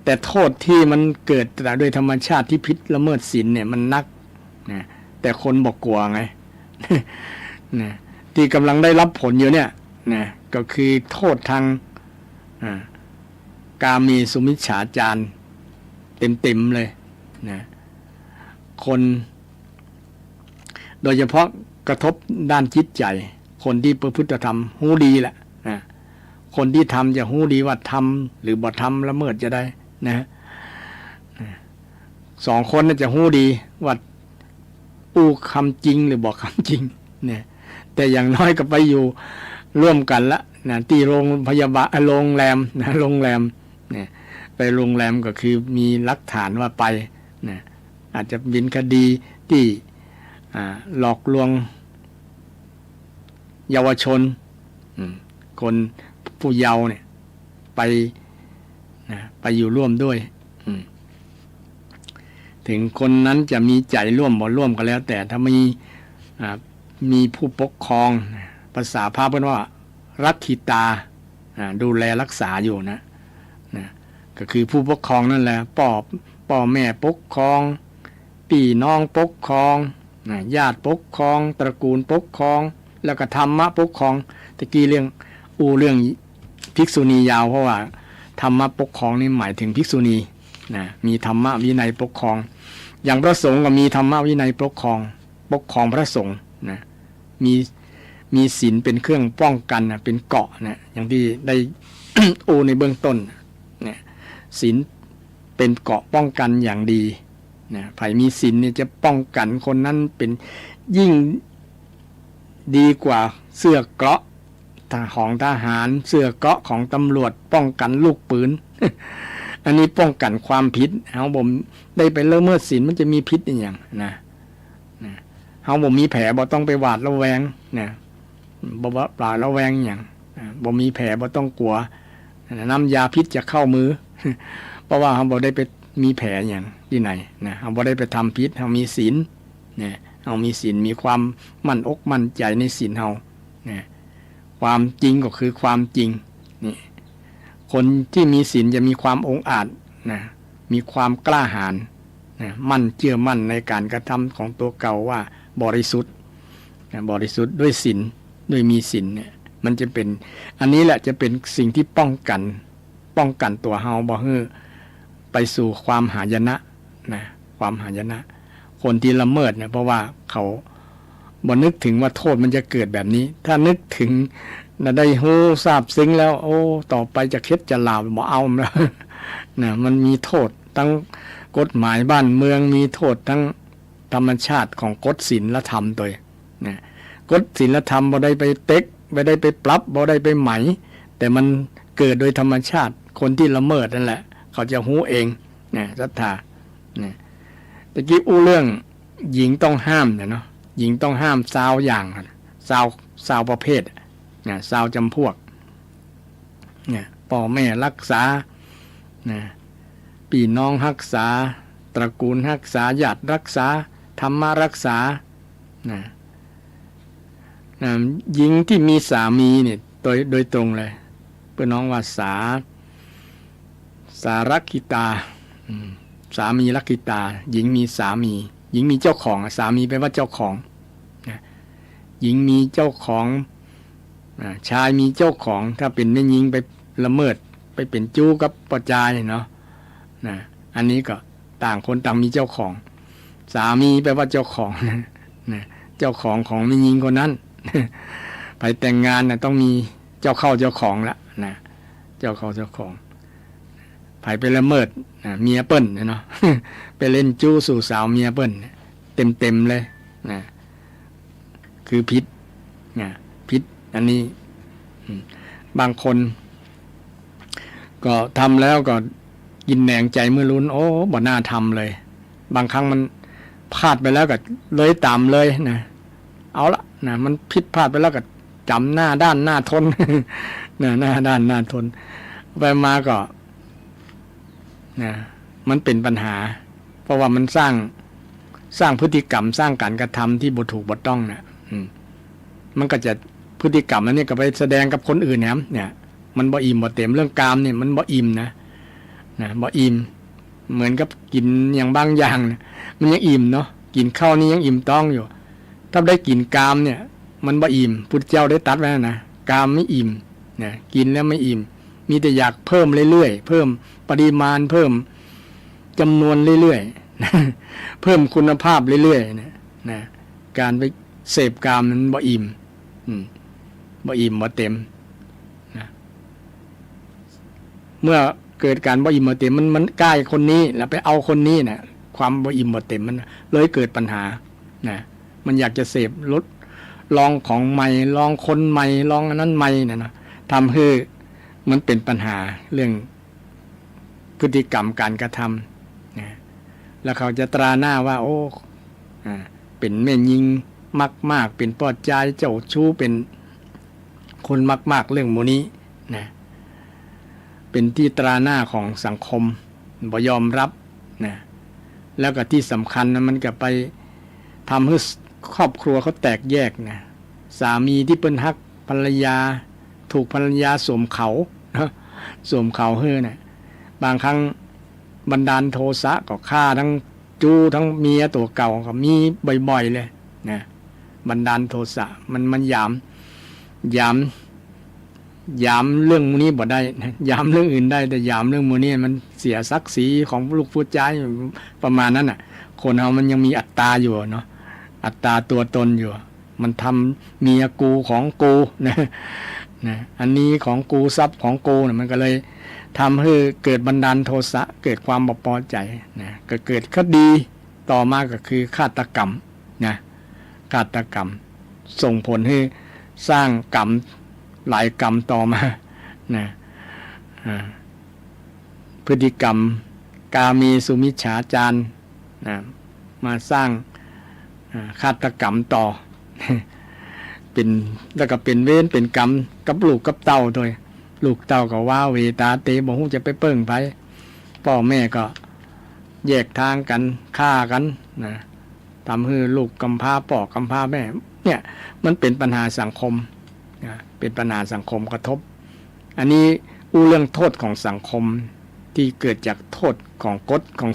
แต่โทษที่มันเกิดโดยธรรมชาติที่ผิดละเมิดศีลเนี่ยมันนักนะแต่คนบอกกลัวไง นะที่กำลังได้รับผลอยู่เนี่ยนะก็คือโทษทางกาเมสุมิจฉาจารเต็มเลยนะคนโดยเฉพาะกระทบด้านจิตใจคนที่ประพฤติธรรมหู้ดีแหละนะคนที่ทำจะหู้ดีว่าทำหรือบ่ทำละเมิดจะได้นะ2 คนน่าจะหู้ดีว่าอู้คำจริงหรือบอกคำจริงเนี่ยแต่อย่างน้อยก็ไปอยู่ร่วมกันละนะที่โรงพยาบาลโรงแรมนะโรงแรมเนี่ยไปโรงแรมก็คือมีหลักฐานว่าไปนะอาจจะเป็นคดีที่หลอกลวงเยาวชนคนผู้เยาว์เนี่ยไปอยู่ร่วมด้วยถึงคนนั้นจะมีใจร่วมบ่ร่วมก็แล้วแต่ถ้ามีผู้ปกครองภาษาพระเพิ่นว่ารักขิตาดูแลรักษาอยู่นะก็คือผู้ปกครองนั่นแหละพ่อแม่ปกครองพี่น้องปกครองญาติปกครองตระกูลปกครองแล้วก็ธรรมะปกครองตะกี้เรื่องภิกษุณียาวเพราะว่าธรรมะปกครองนี่หมายถึงภิกษุณีมีธรรมะวินัยปกครองอย่างพระสงฆ์ก็มีธรรมะวินัยปกครองพระสงฆ์มีศีลเป็นเครื่องป้องกันเป็นเกราะอย่างที่ได้ ในเบื้องต้นศีลเป็นเกราะป้องกันอย่างดีไผมีศีลเนี่ยจะป้องกันคนนั้นเป็นยิ่งดีกว่าเสื้อเกราะของทหารเสื้อเกราะของตำรวจป้องกันลูกปืน อันนี้ป้องกันความผิดเฮาบ่ได้ไปละเมิดศีลมันจะมีพิษอีหยังนะเฮาบ่มีแผลบ่ต้องไปหวาดระแวงบ่ปลาระแวงหยังบ่มีแผลบ่ต้องกลัวน้ำยาพิษจะเข้ามือ เพราะว่าเฮาบ่ได้ไปมีแผลหยังที่ไหนนะเฮาบ่ได้ไปทำพิษเฮามีศีลเฮามีศีลมีความมั่นอกมั่นใจในศีลเฮาความจริงก็คือความจริงนี่คนที่มีศีลจะมีความองอาจมีความกล้าหาญมั่นเชื่อมั่นในการกระทำของตัวเก่าว่าบริสุทธิ์ด้วยศีลด้วยมีศีลเนี่ยมันจะเป็นอันนี้แหละจะเป็นสิ่งที่ป้องกันตัวเฮาบ่ให้ไปสู่ความหายนะความหายนะคนที่ละเมิดเนี่ยเพราะว่าเขาบ่นึกถึงว่าโทษมันจะเกิดแบบนี้ถ้านึกถึงได้ฮู้ทราบซึ้งแล้วโอ้ต่อไปจะเคล็ดจะลาบ่เอาแล้วมันมีโทษทั้งกฎหมายบ้านเมืองมีโทษทั้งธรรมชาติของกฎศีลธรรมตัวกฎศีลธรรมบ่ได้ไปเต็กบ่ได้ไปปรับบ่ได้ไปไหมแต่มันเกิดโดยธรรมชาติคนที่ละเมิดนั่นแหละเขาจะฮู้เองศรัทธาตะกี้อู้เรื่อง หญิงต้องห้ามเนาะหญิงต้องห้ามซาวอย่างซาวประเภทเนี่ยซาวจำพวกเนี่ยพ่อแม่รักษานะพี่น้องรักษาตระกูลรักษาญาติรักษาธรรมรักษานะหญิงที่มีสามีเนี่ยโดยตรงเลยเพื่อน้องว่าสารักขิตาสามีรักขิตาหญิงมีสามีหญิงมีเจ้าของสามีแปลว่าเจ้าของหญิงมีเจ้าของชายมีเจ้าของถ้าเป็นแม่หญิงไปละเมิดไปเป็นจู้กับปจายเนาะอันนี้ก็ต่างคนต่างมีเจ้าของสามีแปลว่าเจ้าของเจ้าของของแม่หญิงคนนั้นไปแต่งงานต้องมีเจ้าเข้าเจ้าของละนะเจ้าเข้าเจ้าของไปละเมิดเมียเปิ้ลเนาะไปเล่นจู้สู่สาวเมียเปิ้ลเต็มเลยนะคือพิษพิษอันนี้บางคนก็ทำแล้วก็กินแหนงใจเมื่อลุ้นโอ้บ่น่าทำเลยบางครั้งมันพลาดไปแล้วก็เลยตามเลยนะเอาละนะมันผิดพลาดไปแล้วก็จำหน้าด้านหน้าทนนะหน้าด้านหน้าทนไปมาก็นะมันเป็นปัญหาเพราะว่ามันสร้างพฤติกรรมสร้างการกระทำที่บ่ถูกบ่ต้องนะมันก็จะพฤติกรรมนั้นเนี่ยก็ไปแสดงกับคนอื่นเนี่ยมันบ่อิ่มบ่เต็มเรื่องกามเนี่ยมันบ่อิ่มนะบ่อิ่มเหมือนกับกินอย่างบางอย่างนะมันยังอิ่มเนาะกินข้าวนี่ยังอิ่มต้องอยู่ถ้าได้กินกามเนี่ยมันบ่อิ่มพุทธเจ้าได้ตรัสไว้นะกามไม่อิ่มนะกินแล้วไม่อิ่มมีแต่อยากเพิ่มเรื่อยๆเพิ่มปริมาณเพิ่มจำนวนเรื่อยๆเพิ่มคุณภาพเรื่อยๆนะการไปเสพกามมันบ่อิ่มบ่อิ่มบ่เต็มนะเมื่อเกิดการบ่อิ่มบ่เต็มมันใกล้คนนี้แล้วไปเอาคนนี้นะความบ่อิ่มบ่เต็มมันเลยเกิดปัญหานะมันอยากจะเสพลองของใหม่ลองคนใหม่ลองอันนั้นใหม่นะทำให้มันเป็นปัญหาเรื่องพฤติกรรมการกระทำนะแล้วเขาจะตราหน้าว่าโอ้เป็นแม่ยิงมากเป็นปอดใจเจ้าชู้เป็นคนมากเรื่องโมนี้นะเป็นที่ตราหน้าของสังคมบ่ยอมรับนะแล้วก็ที่สำคัญนะมันก็ไปทำให้ครอบครัวเขาแตกแยกนะสามีที่เป็นฮักภรรยาถูกภรรยาสวมเขาสวมเขาเฮ้อนะบางครั้งบันดาลโทสะก็ฆ่าทั้งจูทั้งเมียตัวเก่าก็มีบ่อยๆเลยนะบันดาลโทสะมันยามเรื่องมูนี้บ่ได้ยามเรื่องอื่นได้แต่ยามเรื่องมูนี้มันเสียศักดิ์ศรีของลูกผู้ชายประมาณนั้นน่ะคนเรามันยังมีอัตตาอยู่เนาะอัตตาตัวตนอยู่มันทำเมียกูของกูนะอันนี้ของกูทรัพย์ของกูนะมันก็เลยทำให้เกิดบันดาลโทสะเกิดความบ่พอใจนะก็เกิดคดีต่อมาก็คือฆาตกรรมนะฆาตกรรมส่งผลให้สร้างกรรมหลายกรรมต่อมานะพฤติกรรมกาเมสุมิจฉาจารนะมาสร้างฆาตกรรมต่อเป็นแล้วก็เป็นเวรเป็นกรรมกับลูกกับเต้าด้วยลูกเต้าก็ว่าเวตาเตบ่ฮู้จะไปเปิ้งไผพ่อแม่ก็แยกทางกันฆ่ากันนะทำให้ลูกกำพร้าพ่อกำพร้าแม่เนี่ยมันเป็นปัญหาสังคมนะเป็นปัญหาสังคมกระทบอันนี้เรื่องโทษของสังคมที่เกิดจากโทษของกฎของ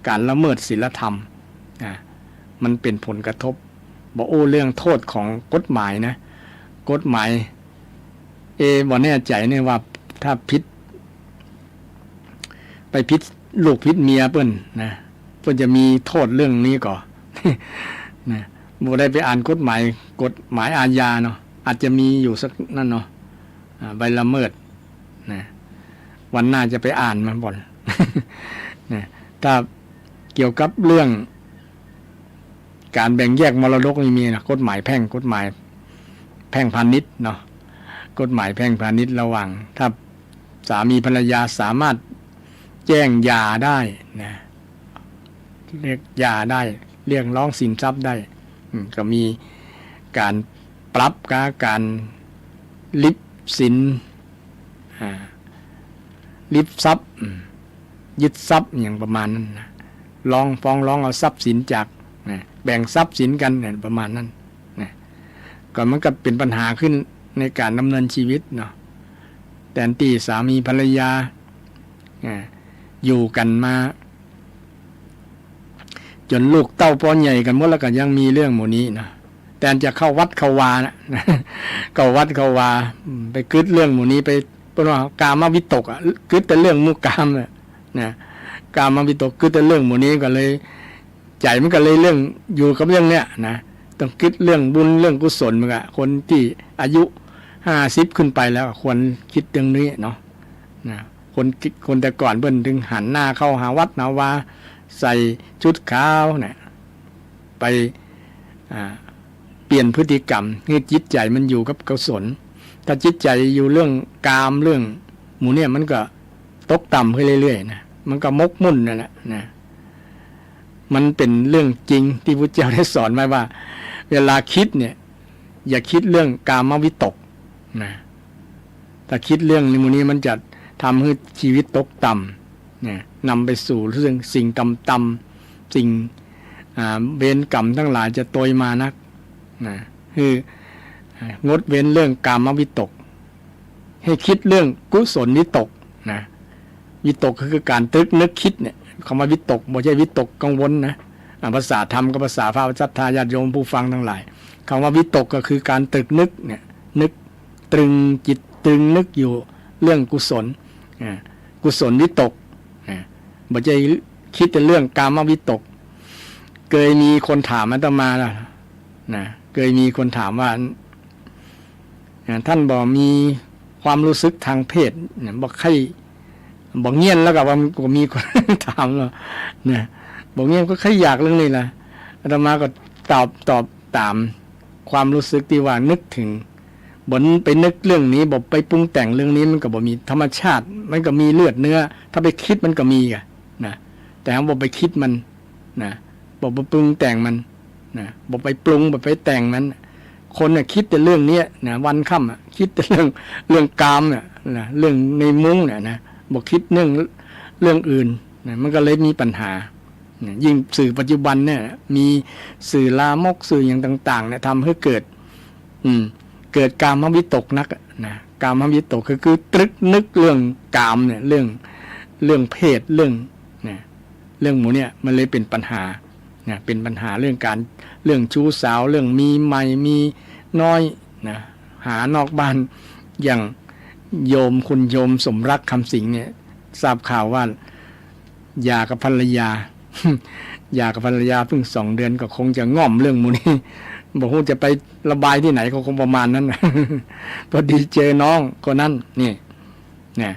การละเมิดศีลธรรมนะมันเป็นผลกระทบบอกเรื่องโทษของกฎหมายนะกฎหมายบ่แน่ใจเนี่ยว่าถ้าพิษไปพิษลูกพิษเมียเปิ้นนะเปิ้นจะมีโทษเรื่องนี้ก่อนนะบ่ได้ไปอ่านกฎหมายอาญาเนาะอาจจะมีอยู่สักนั่นเนาะใบละเมิดนะวันหน้าจะไปอ่านมันบ่นนะถ้าเกี่ยวกับเรื่องการแบ่งแยกมรดกมีนะกฎหมายแพ่งกฎหมายแพ่งพาณิชย์เนาะกฎหมายแพ่งพาณิชย์ระหว่างถ้าสามีภรรยาสามารถแจ้งหย่าได้นะเรียกหย่าได้ เรียกร้องสินทรัพย์ได้ก็มีการปรับการลิบสินลิบทรัพย์ยึดทรัพย์อย่างประมาณนั้นนะลองฟ้องร้องเอาทรัพย์สินจากแบ่งทรัพย์สินกันเนี่ยประมาณนั้นนะก็มันก็เป็นปัญหาขึ้นในการดำเนินชีวิตเนาะแต่ที่สามีภรรยาอยู่กันมาจนลูกเต้าป้อนใหญ่กันหมดแล้วก็ยังมีเรื่องหมู่นี้นะแต่จะเข้าวัดเข้าวานะเข้าวัดเข้าวาไปกึดเรื่องหมู่นี้ไปเป็นว่ากามวิตกอ่ะกึดแต่เรื่องมุกามนะกามวิตกกึดแต่เรื่องหมู่นี้ก็เลยใจมันก็เลยเรื่องอยู่กับเรื่องเนี้ยนะต้องคิดเรื่องบุญเรื่องกุศลมึงอะคนที่อายุ50ขึ้นไปแล้วควรคิดเรื่องนี้เนาะนะคนแต่ก่อนเพิ่นถึงหันหน้าเข้าหาวัดหาวาใส่ชุดขาวเนี่ยไปเปลี่ยนพฤติกรรมให้จิตใจมันอยู่กับกุศลถ้าจิตใจอยู่เรื่องกามเรื่องหมู่เนี่ยมันก็ตกต่ำขึ้นเรื่อยๆนะมันก็มกมุ่นนั่นแหละนะมันเป็นเรื่องจริงที่พุทธเจ้าได้สอนไว้ว่าเวลาคิดเนี่ยอย่าคิดเรื่องกามวิตกนะถ้าคิดเรื่องในหมู่นี้มันจะทำให้ชีวิตตกต่ำเนี่ยนำไปสู่เรื่องสิ่งต่ำๆสิ่งเวรกรรมทั้งหลายจะโตยมานักนะคืองดเว้นเรื่องกามวิตกให้คิดเรื่องกุศลวิตกนะวิตกก็คือการตรึกนึกคิดเนี่ยคำว่าวิตกไม่ใช่วิตกกังวลนะภาษาธรรมกับภาษาพระศรัทธาญาติโยมผู้ฟังทั้งหลายคำว่าวิตกก็คือการตรึกนึกเนี่ยนึกตรึงจิตตรึงนึกอยู่เรื่องกุศลกุศลวิตกไม่ใช่คิดแต่เรื่องกามวิตกเคยมีคนถามอาตมาแล้วนะเคยมีคนถามว่าท่านบอกมีความรู้สึกทางเพศบอกใครบอกเงียนแล้วกับว่ามีคนถามเราเนี่ยบอกเงียนก็ใครอยากเรื่องนี้ล่ะอาตมาก็ตอบตามความรู้สึกที่ว่านึกถึงบนไปนึกเรื่องนี้บอกไปปรุงแต่งเรื่องนี้มันก็บอกมีธรรมชาติมันก็มีเลือดเนื้อถ้าไปคิดมันก็มีไงนะแต่บอกไปคิดมันนะบอกไปปรุงแต่งมันนะบอกไปปรุงบอกไปแต่งมันคนน่ะคิดแต่เรื่องนี้นะวันค่ำคิดแต่เรื่องกามเนี่ยนะเรื่องในมุ้งเนี่ยนะบอกคิดเรื่องอื่นนะมันก็เลยมีปัญหานะยิ่งสื่อปัจจุบันเนี่ยมีสื่อลามกสื่ออย่างต่างๆเนี่ยทำให้เกิดกามวิตกนักนะกามวิตกคือตรึกนึกเรื่องกามเนี่ยเรื่องเพศเรื่องหมู่เนี่ยมันเลยเป็นปัญหานะเป็นปัญหาเรื่องชู้สาวเรื่องมีใหม่มีน้อยนะหานอกบ้านอย่างคุณโยมสมรักคำสิงห์เนี่ยทราบข่าวว่าหย่ากับภรรยา หย่ากับภรรยาเพิ่ง2 เดือนก็คงจะง่อมเรื่องหมู่นี้บอกว่าจะไประบายที่ไหนก็คงประมาณนั้น พอดีเจอน้องคนนั้นนี่เนี่ย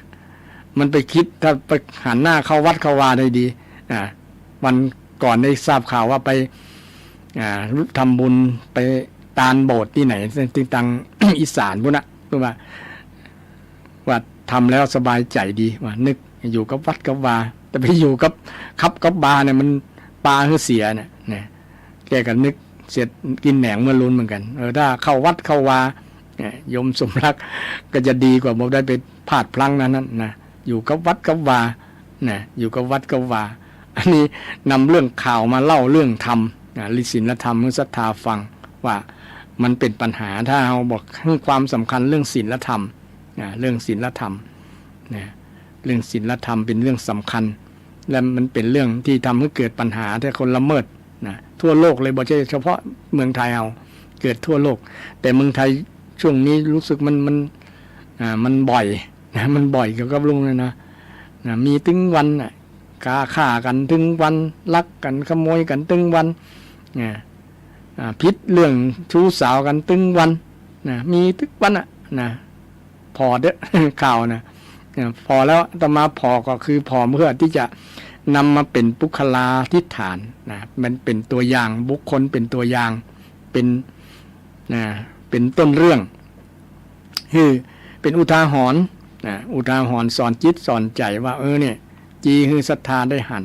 มันไปคิดถ้าไปหันหน้าเข้าวัดเข้าวาได้ดีวันก่อนได้ทราบข่าวว่าไปทำบุญไปตานโบสถ์ที่ไหนที่ตัง อีสานพวกนั้นก็ว่าทำแล้วสบายใจดีว่านึกอยู่กับวัดกับวาแต่ไปอยู่กับบาเนี่ยมันปลาคือเสียเนี่ยแกก็นึกเสียกินแหนงเมื่อรุนเหมือนกันถ้าเข้าวัดเข้าวาเนี่ยโยมสมรักก็จะดีกว่าบอกได้ไปพลาดพลั้งนั้นนะอยู่กับวัดกับวาเนี่ยอยู่กับวัดกับวาอันนี้นำเรื่องข่าวมาเล่าเรื่องธรรมลิศีลธรรมให้ศรัทธาฟังว่ามันเป็นปัญหาถ้าเราบอกให้ความสำคัญเรื่องศีลธรรมเรื่องศีลธรรมเรื่องศีลธรรมเป็นเรื่องสำคัญและมันเป็นเรื่องที่ทำให้เกิดปัญหาที่คนละเมิดทั่วโลกเลยบอกใช่เฉพาะเมืองไทยเอาเกิดทั่วโลกแต่เมืองไทยช่วงนี้รู้สึกมันบ่อยมันบ่อยเกี่ยวกับลุงเลยนะมีถึงวันฆ่ากันถึงวันลักกันขโมยกันถึงวันพิษเรื่องชู้สาวกันถึงวันมีทุกวันพอเด้อ ข่าวพอแล้วต่อมาพอก็คือพอเพื่อที่จะนำมาเป็นปุคลาธิฐานมันเป็นตัวอย่างบุคคลเป็นตัวอย่างเป็นต้นเรื่องคือเป็นอุทาหรณ์อุทาหรณ์สอนจิตสอนใจว่าเนี่ยจีคือศรัทธาได้หัน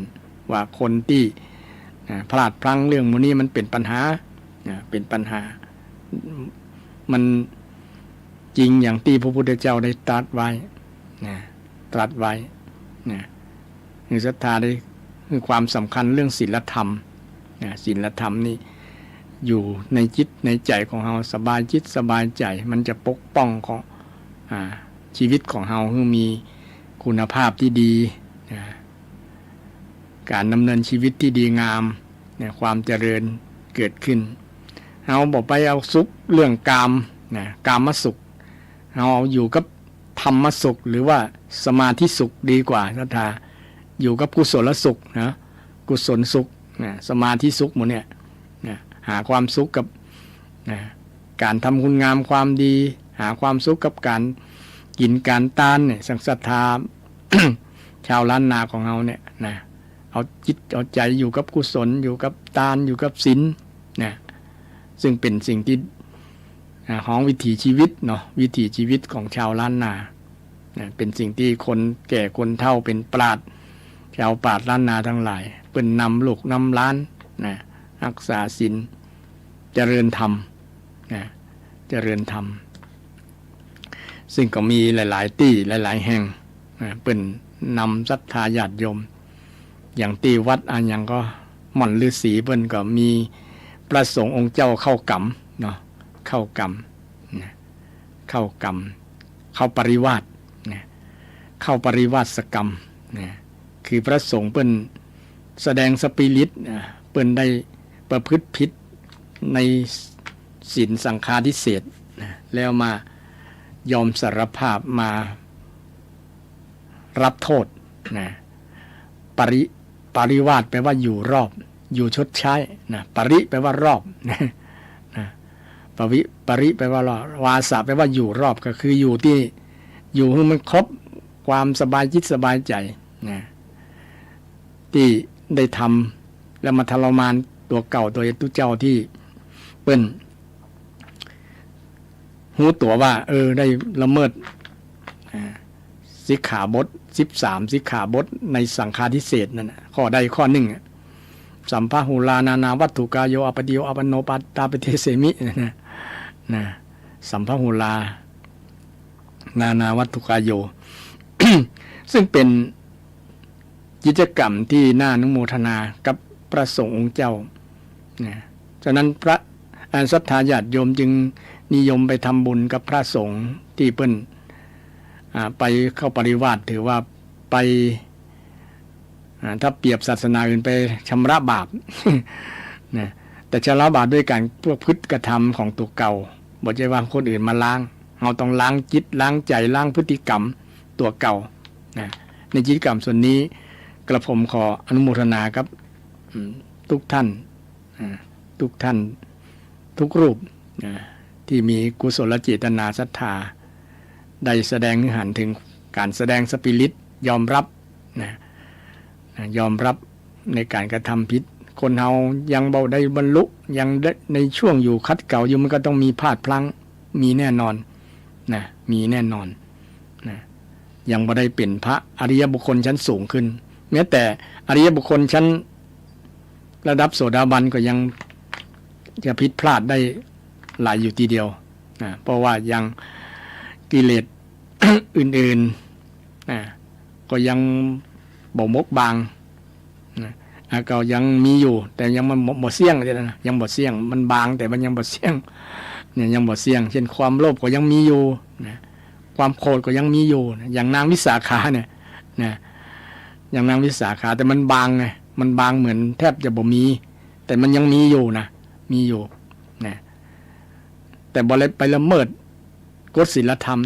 ว่าคนที่ พลาดพลั้งเรื่องมูนี้มันเป็นปัญหาเป็นปัญหามันจริงอย่างที่พระพุทธเจ้าได้ตรัสไว้ตรัสไว้คือศรัทธาได้คือความสำคัญเรื่องศีลธรรมศีลธรรมนี่อยู่ในจิตในใจของเราสบายจิตสบายใจมันจะปกป้องของชีวิตของเราคือมีคุณภาพที่ดีการดำเนินชีวิตที่ดีงามความเจริญเกิดขึ้นเราบอกไปเอาสุขเรื่องกามกามสุขเราเอาอยู่กับธรรมสุขหรือว่าสมาธิสุขดีกว่าศรัทธาอยู่กับกุศลสุขกุศลสุขสมาธิสุขหมดเนี่ยหาความสุขกับการทำคุณงามความดีหาความสุขกับการกินการทานเนี่ยสังศรัทธา ชาวล้านนาของเราเนี่ยเอาจิตเอาใจอยู่กับกุศลอยู่กับทานอยู่กับศีลซึ่งเป็นสิ่งที่ของวิถีชีวิตเนาะวิถีชีวิตของชาวล้านนาเป็นสิ่งที่คนแก่คนเฒ่าเป็นปราชญ์ชาวปราชญ์ล้านนาทั้งหลายเป็นนำลูกนำล้านรักษาศีลเจริญธรรมเจริญธรรมซึ่งก็มีหลายๆที่หลายๆแห่งเป็นนำศรัทธาญาติโยมอย่างที่วัดอันยังก็หม่อนฤาษีเพิ่นก็มีประสงค์องค์เจ้าเข้ากรรมเนาะเข้ากรรมเข้ากรรมเข้าปริวาสเข้าปริวาสกรรมคือพระสงฆ์เพิ่นแสดงสปิริตเปิ้นได้ประพฤติผิดในศีลสังฆาทิเศษแล้วมายอมสารภาพมารับโทษปริวาสแปลว่าอยู่รอบอยู่ชดใช้ปริแปลว่ารอบปริแปลว่ารอบวาสะแปลว่าอยู่รอบก็คืออยู่ที่อยู่ให้มันครบความสบายจิตสบายใจที่ได้ทำแล้วมาทรมานตัวเก่าตัวตุเจ้าที่เปิ้นหูตัวว่าได้ละเมิดสิกขาบท13สิกขาบทในสังฆาทิเศษนั่นข้อใดข้อหนึ่งสัมภหุลานานาวัตถุกายโยอปฏิโยอปนโนปัตตาปเทเสมิสัมภหุลานานาวัตถุกายโย ซึ่งเป็นกิจกรรมที่น่าอนุโมทนากับพระสงฆ์องค์เจ้าฉะนั้นพระศรัทธาญาติโยมจึงนิยมไปทำบุญกับพระสงฆ์ที่เพิ่นไปเข้าปริวาสถือว่าไปถ้าเปรียบศาสนาอื่นไปชำระบาป แต่ชำระบาปด้วยการพวกพฤติกรรมของตัวเก่าบ่ใช่ว่าคนอื่นมาล้างเราต้องล้างจิตล้างใจล้างพฤติกรรมตัวเก่าในกิจกรรมส่วนนี้กระผมขออนุโมทนาครับทุกท่านทุกรูปที่มีกุศลเจตนาศรัทธาได้แสดงให้หันถึงการแสดงสปิริตยอมรับยอมรับในการกระทำผิดคนเฮายังเบาได้บรรลุยังในช่วงอยู่คัดเก่าอยู่มันก็ต้องมีพลาดพลั้งมีแน่นอนมีแน่นอนยังบ่ได้เป็นพระอริยบุคคลชั้นสูงขึ้นแม้แต่อริยบุคคลชั้นระดับโสดาบันก็ยังจะผิดพลาดได้หลายอยู่ทีเดียวเพราะว่ายังกิเลส อื่นๆก็ยังบ่มกบางก็ยังมีอยู่แต่ยังมันบ่เสี่ยงเลยนะยังบ่เสี่ยงมันบางแต่มันยังบ่เสี่ยงยังบ่เสี่ยงเช่นความโลภก็ยังมีอยู่ความโกรธก็ยังมีอยู่อย่างนางวิสาขาเนี่ยอย่างนางวิสาขาแต่มันบางไงมันบางเหมือนแทบจะบ่มีแต่มันยังมีอยู่มีอยู่แต่บ่ไปละเมิดกฎศีลธรรม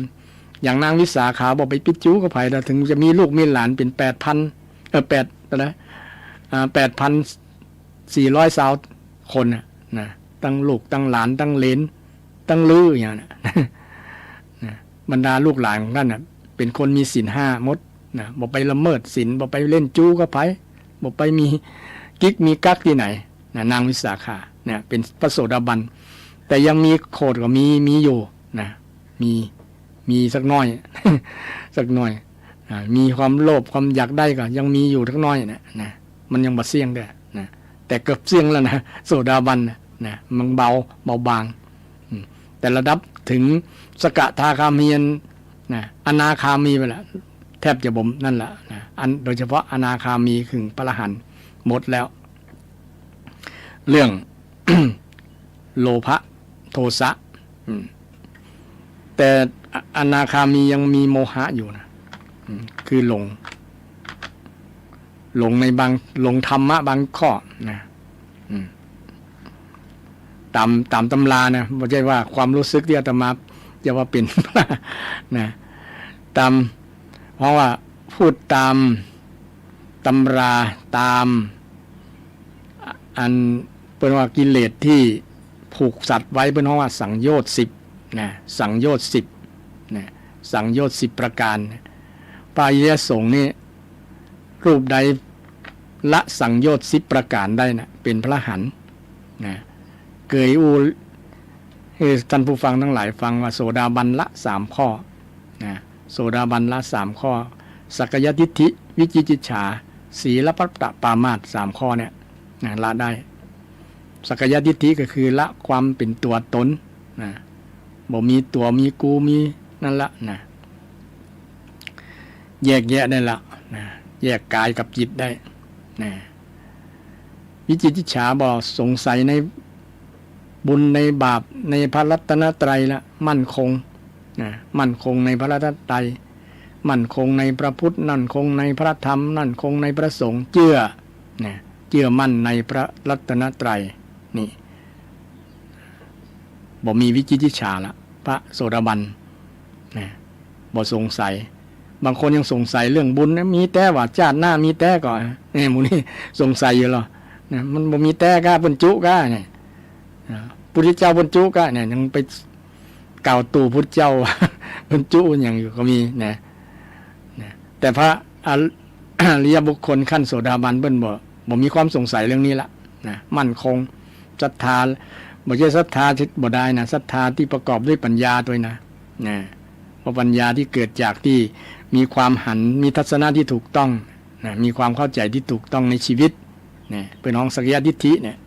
อย่างนางวิสาขาบอกไปปิดจู้กับไผ่แล้วถึงจะมีลูกมีหลานเป็น8,400 สาวคนตั้งลูกตั้งหลานตั้งเหลนตั้งลืออย่างนั้นบรรดาลูกหลานของท่านเป็นคนมีศีล5หมดบอกไปละเมิดศีลบอกไปเล่นจู้กับไผ่บอกไปมีกิ๊กมีกั๊กที่ไหนนางวิสาขาเป็นพระโสดาบันแต่ยังมีโคดก็มีอยู่มีสักน้อย สักน้อยมีความโลภความอยากได้ก็ยังมีอยู่สักน้อยนะมันยังบ่เสี่ยงได้ แต่เกือบเสี่ยงแล้วนะโสดาบันนะมันเบาบางแต่ระดับถึงสกทาคามีนะอนาคามีไปแล้วแทบจะบ่มนั่นแหละนะโดยเฉพาะอนาคามีถึงพระอรหันต์หมดแล้ว เรื่อง โลภะโทสะแต่อนาคามียังมีโมหะอยู่นะคือหลงในบางหลงธรรมะบางข้อนะตามตำรานะไม่ใช่ว่าความรู้สึกที่อาตมาจะว่าเป็น นะตามเพราะว่าพูดตามตำราตามอันเป็นว่ากิเลสที่ผูกสัตว์ไว้เป็นเพราะว่าสังโยชน์10นะสังโยชน์10นะสังโยชน์10ประการพระอริยสงฆ์นี่รูปใดละสังโยชน์10ประการได้นะเป็นพระอรหันต์นะเกยอูให้ท่านผู้ฟังทั้งหลายฟังว่าโสดาบันละ3ข้อนะโสดาบันละ3ข้อสักกายทิฏฐิวิจิกิจฉาศีลพัตตปามาส3ข้อเนี่ยนะละได้สักกายทิฏฐิก็คือละความเป็นตัวตนนะบ่มีตัวมีกูมีนั่นละนะแยกแยะได้ละนะแยกกายกับจิตได้นะวิจิกิจฉาบ่สงสัยในบุญในบาปในพระรัตนตรัยละมั่นคงนะมั่นคงในพระรัตนตรัยมั่นคงในพระพุทธมั่นคงในพระธรรมมั่นคงในพระสงฆ์เชื่อมั่นในพระรัตนตรัยนี่บ่มีวิจิกิจฉาละพระโสดาบันนะบ่สงสัยบางคนยังสงสัยเรื่องบุญนะมีแต่ว่าชาติหน้ามีแต่ก่อนนี่หมู่นี้สงสัยอยู่หรอนะมันบ่มีแต่ก้าบรรจุก้าเนี่ยพุทธเจ้าบรรจุก้าเนี่ยยังไปกล่าวตู่พุทธเจ้า บรรจุอย่างอยู่ก็มีนะแต่พระอริยบุคคลขั้นโสดาบันเบิ้นบ่มีความสงสัยเรื่องนี้ละนะมั่นคงศรัทธาบ่ใช่ศรัทธาที่บ่ได้นะศรัทธาที่ประกอบด้วยปัญญาด้วยนะเพราะปัญญาที่เกิดจากที่มีความหันมีทัศนะที่ถูกต้องนะมีความเข้าใจที่ถูกต้องในชีวิตเนี่ยเป็นของสักยทิฏฐิเนี่ย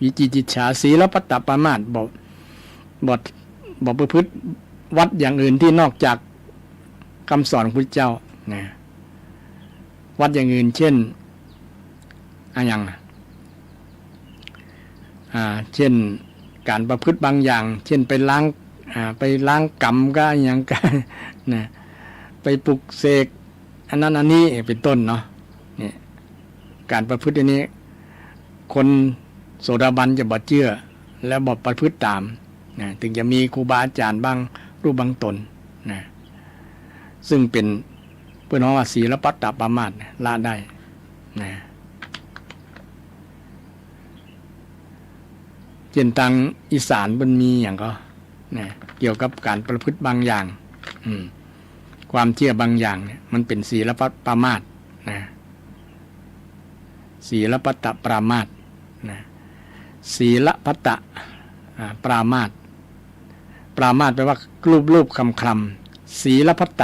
วิจิกิจฉาศีลพัตตปามาสบ่ประพฤติวัดอย่างอื่นที่นอกจากคำสอนของพุทธเจ้านะวัดอย่างอื่นเช่นอย่างเช่นการประพฤติบางอย่างเช่นไปล้างกรรมก็อย่างกันนะไปปลุกเสกอันนั้นอันนี้เป็นต้นเนาะนี่การประพฤติอันนี้คนโสดาบันจะบ่เชื่อแล้วบ่ประพฤติตามนะถึงจะมีครูบาอาจารย์บางรูปบางตนนะซึ่งเป็นเพื่อนว่าศีลพัตตปามาสละได้นะเช่นทางอีสานมันมีอย่างก็นะเกี่ยวกับการประพฤติบางอย่างความเชื่อบางอย่างเนี่ยมันเป็นศีลพัตตปามาสนะศีลพัตตปรามาสนะศีลพัตตปรามาสแปลว่ารูปคำศีลพัตต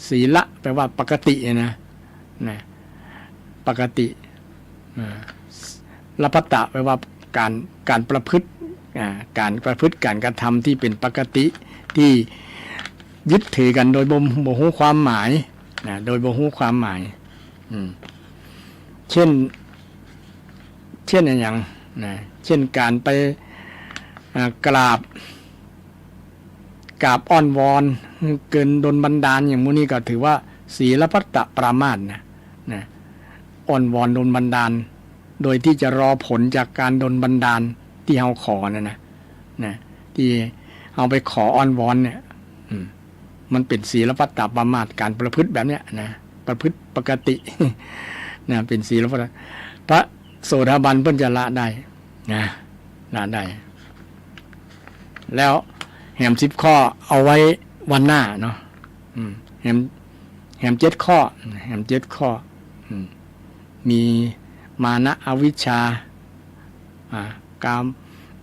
ศีละแปลว่าปกตินะปกติละพัตตะแปลว่าการประพฤติการกระทำที่เป็นปกติที่ยึดถือกันโดยบ่ฮู้ความหมายนะโดยบ่ฮู้ความหมายเช่นอย่างนะเช่นการไปกราบอ้อนวอนเกินดลบันดาลอย่างมื้อนี้ก็ถือว่าศีลพัตตปรามาสนะอ้อนวอนดลบันดาลโดยที่จะรอผลจากการดลบันดาลที่เฮาขอนะที่เอาไปขออ้อนวอนเนี่ยมันเป็นศีลพัตตปรามาสการประพฤติแบบเนี้ยนะประพฤติปกตินะเป็นศีลพัตตพระโสดาบันเพิ่นจะละได้นะละได้แล้วแหม10ข้อเอาไว้วันหน้าเนาะแหม7ข้อมีมานะอวิชชากาม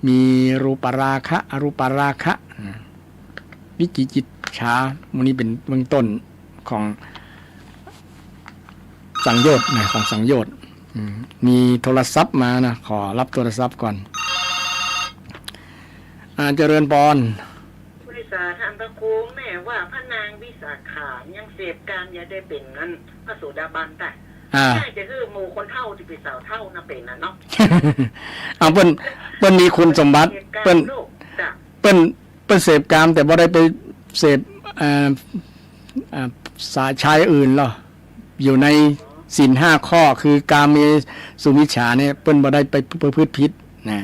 มีรูปราคะอรูปราคะวิจิกิจฉามันนี้เป็นเบื้องต้นของสังโยชน์ของสังโยชน์ มีโทรศัพท์มานะขอรับโทรศัพท์ก่อนเจริญปอนบริษัททำพระครูแม่ว่าพระนางวิสาขายังเสพการอย่าได้เป็นนั้นพระโสดาบันแต่ใช่จะคือหมู่คนเท่าที่เป็นสาวเท่านะเป็นนะเนาะเอาเปิ้นมีคุณสมบัติเปิ้นเสพกามแต่บ่ได้ไปเสพสาชายอื่นหรออยู่ในศีล5ข้อคือกาเมสุมิจฉาเนี่ยเปิ้นบ่ได้ไปประพฤติผิดนะ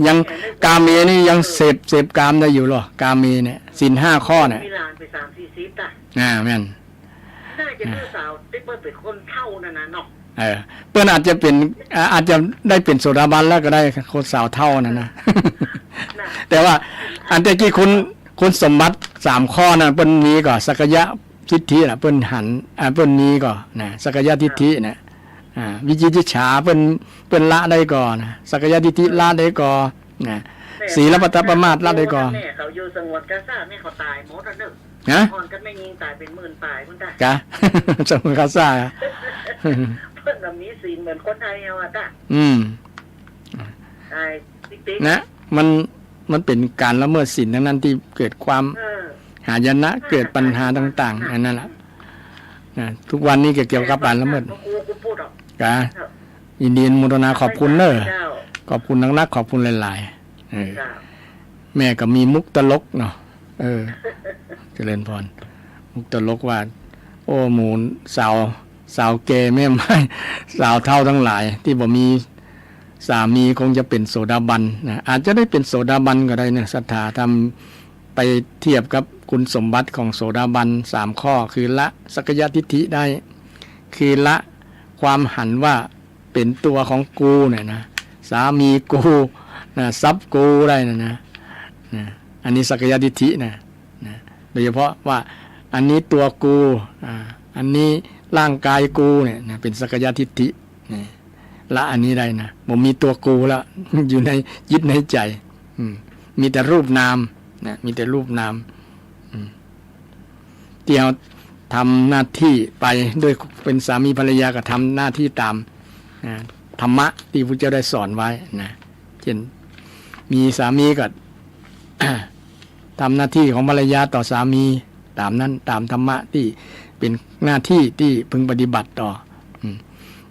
ยังกาเมนี่ยังเสพกามได้อยู่หรอกาเมเนี่ยศีล5ข้อเนี่ยมีลานไป3-4 อ่ะแม่นน่าจะคือสาวที่เปิ้นเป็นคนเท่านั่นน่ะเนาะเปิ้นอาจจะได้เป็นโสดาบันแล้วก็ได้คนสาวเท่านั่นนะแต่ว่าอันตะกี้คุณสมบัติ3ข้อนั้นเปิ้นมีก็สักยะทิฏฐิน่ะเปิ้นหันเปิ้นมีก็นะสักยะทิฏฐินะวิจิกิจฉาเปิ้นละได้ก่อนนะสักยะทิฏฐิละได้ก่อนนะศีลปัตตปมาสละได้ก่อนแม่เขาอยู่สงวนกะซ่าแม่เขาตายหมดแล้วเด้ออ่อนกันไม่ยิงตายเป็นหมื่นตายพุ่นได้กะสงวนกะซ่าเพิ่นก็มีศีลเหมือนคนไทยเอาอ่ะจ้ะใช่ติ๊กๆนะมันเป็นการละเมิดศีลทั้งนั้นที่เกิดความหายนะเกิดปัญหาต่างๆอันนั้นแหละทุกวันนี้เกี่ยวกับการละเมิดกะยินดีมุทนาขอบคุณเนอะขอบคุณนักขอบคุณหลายๆแม่ก็มีมุกตลกเนาะเจริญพรมุกตลกว่าโอ้หมูสาวเกย์แม่ไม้สาวเท่าทั้งหลายที่บ่มีสามีคงจะเป็นโสดาบันนะอาจจะได้เป็นโสดาบันก็ได้เนี่ยศรัทธาทำไปเทียบกับคุณสมบัติของโสดาบัน3ข้อคือละสักยทิฏฐิได้คือละความหันว่าเป็นตัวของกูเนี่ยนะสามีกูนะทรัพย์กูได้นะอันนี้สักยทิฏฐินะโดยเฉพาะว่าอันนี้ตัวกูอันนี้ร่างกายกูเนี่ยนะเป็นสักยทิฏฐิละอันนี้ได้นะผมมีตัวกูแล้วอยู่ในยึดในใจมีแต่รูปนามนะมีแต่รูปนามที่เราทำหน้าที่ไปด้วยเป็นสามีภรรยาก็ทำหน้าที่ตามธรรมะที่พระเจ้าได้สอนไว้นะเช่นมีสามีก็ ทำหน้าที่ของภรรยาต่อสามีตามนั้นตามธรรมะที่เป็นหน้าที่ที่พึงปฏิบัติต่อ